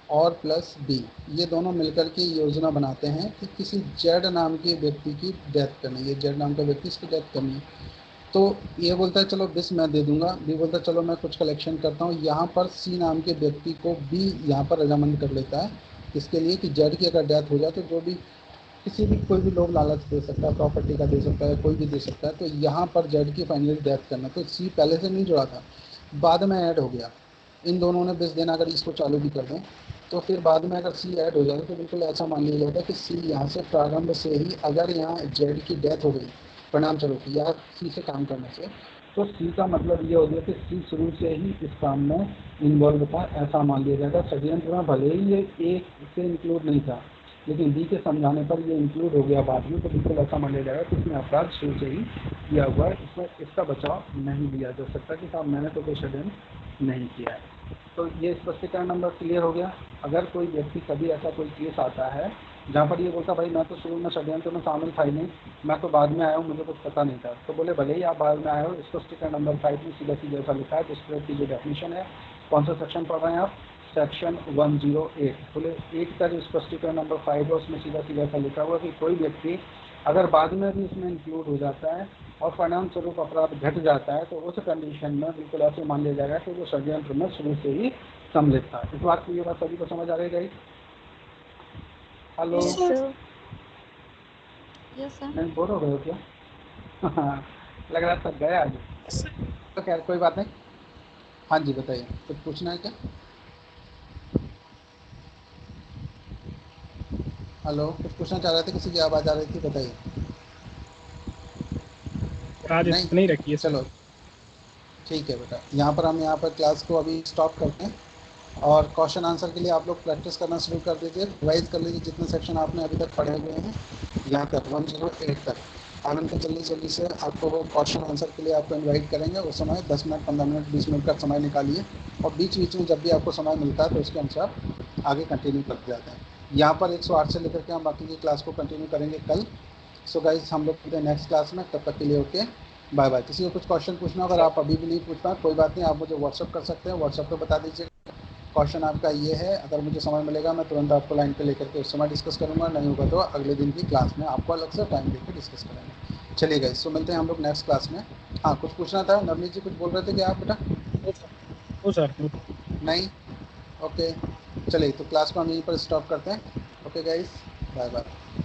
और प्लस बी, ये दोनों मिलकर के योजना बनाते हैं कि किसी जेड नाम के व्यक्ति की डेथ करनी है। ये जेड नाम का व्यक्ति, इसकी डेथ करनी है। तो ये बोलता है चलो बिस मैं दे दूंगा, बी बोलता है चलो मैं कुछ कलेक्शन करता हूँ। यहाँ पर सी नाम के व्यक्ति को बी यहाँ पर रजामंद कर लेता है, इसके लिए कि जेड की अगर डेथ हो जाए तो जो भी किसी भी कोई भी लोग लालच दे सकता है, प्रॉपर्टी का दे सकता है, कोई भी दे सकता है। तो यहाँ पर जेड की फाइनली डेथ करना, तो सी पहले से नहीं जुड़ा था, बाद में ऐड हो गया। इन दोनों ने बिस देना अगर इसको चालू भी कर दें तो फिर बाद में अगर सी ऐड हो जाए तो बिल्कुल ऐसा मान लिया जाता है कि सी यहाँ से प्रारंभ से ही, अगर यहाँ जेड की डेथ हो गई परिणाम स्वरूप या सी से काम करने से, तो सी का मतलब ये हो गया कि सी शुरू से ही इस काम में इन्वॉल्व था, ऐसा मान लिया जाएगा। षड्यंत्र में भले ही ये एक से इंक्लूड नहीं था, लेकिन बी के समझाने पर ये इंक्लूड हो गया बाद में, तो बिल्कुल ऐसा मान लिया जाएगा कि इसमें अपराध शुरू से ही किया हुआ है, इसमें इसका बचाव नहीं लिया जा सकता कि साहब मैंने तो कोई षड्यंत्र नहीं किया है। तो ये स्पष्टीकरण नंबर क्लियर हो गया। अगर कोई व्यक्ति कभी ऐसा कोई केस आता है जहाँ पर ये बोलता भाई मैं तो शुरू में षड्यंत्र में शामिल था ही नहीं, मैं तो बाद में आया हूँ, मुझे कुछ पता नहीं था, तो बोले भले ही आप बाद में आए हो, स्पष्टीकरण नंबर 5 में सीधा सीधा ऐसा लिखा है, डिस्प्लेयर की जो डेफिनेशन है। कौन सा सेक्शन पढ़ रहे हैं आप? सेक्शन 108। बोले एक का जो स्पष्टीकरण नंबर 5 है उसमें सीधा सीधा ऐसा लिखा हुआ कि कोई व्यक्ति अगर बाद में भी इसमें इंक्लूड हो जाता है और परिणाम स्वरूप अपराध घट जाता है, तो उस कंडीशन में बिल्कुल ऐसे मान लिया जाएगा कि वो षड्यंत्र में शुरू से ही सम्मिलित था। इस बात की ये बात सभी को समझ आ रही है? Hello, Yes, sir. Yes, sir. नहीं बोर हो गए हो क्या? लग रहा थक गए आज। तो खैर कोई बात नहीं। हाँ जी बताइए, कुछ पूछना है क्या? हेलो, कुछ पूछना चाह रहे थे, किसी की आवाज़ आ रही थी, बताइए। आज नहीं, इतनी रखी है सर। चलो ठीक है बेटा, यहाँ पर क्लास को अभी स्टॉप करते हैं और क्वेश्चन आंसर के लिए आप लोग प्रैक्टिस करना शुरू कर दीजिए, रिवाइज कर लीजिए जितने सेक्शन आपने अभी तक पढ़े हुए हैं यहाँ तक 108 तक। आनंद को जल्दी से आपको वो क्वेश्चन आंसर के लिए आपको इनवाइट करेंगे, उस समय 10 मिनट 15 मिनट 20 मिनट का समय निकालिए और बीच बीच में जब भी आपको समय मिलता है तो उसके अनुसार आगे कंटिन्यू करते जाते हैं। यहाँ पर 108 से लेकर के हम बाकी की क्लास को कंटिन्यू करेंगे कल। सो गाइज हम लोग मिलते हैं नेक्स्ट क्लास में, तब तक के लिए ओके बाय बाय। किसी को कुछ क्वेश्चन पूछना अगर आप अभी भी नहीं पूछ पाए कोई बात नहीं, आप मुझे व्हाट्सअप कर सकते हैं, व्हाट्सअप पे बता दीजिए क्वेश्चन आपका ये है, अगर मुझे समय मिलेगा मैं तुरंत आपको लाइन पे लेकर के उस समय डिस्कस करूंगा, नहीं होगा तो अगले दिन की क्लास में आपको अलग से टाइम देकर डिस्कस करेंगे। चलिए गाइस, सो मिलते हैं हम लोग नेक्स्ट क्लास में। हाँ कुछ पूछना था, नवनीत जी कुछ बोल रहे थे क्या आप बेटा? ओ सर नहीं, ओके चलिए तो क्लास को हम यहीं पर स्टॉप करते हैं। Okay guys, bye bye.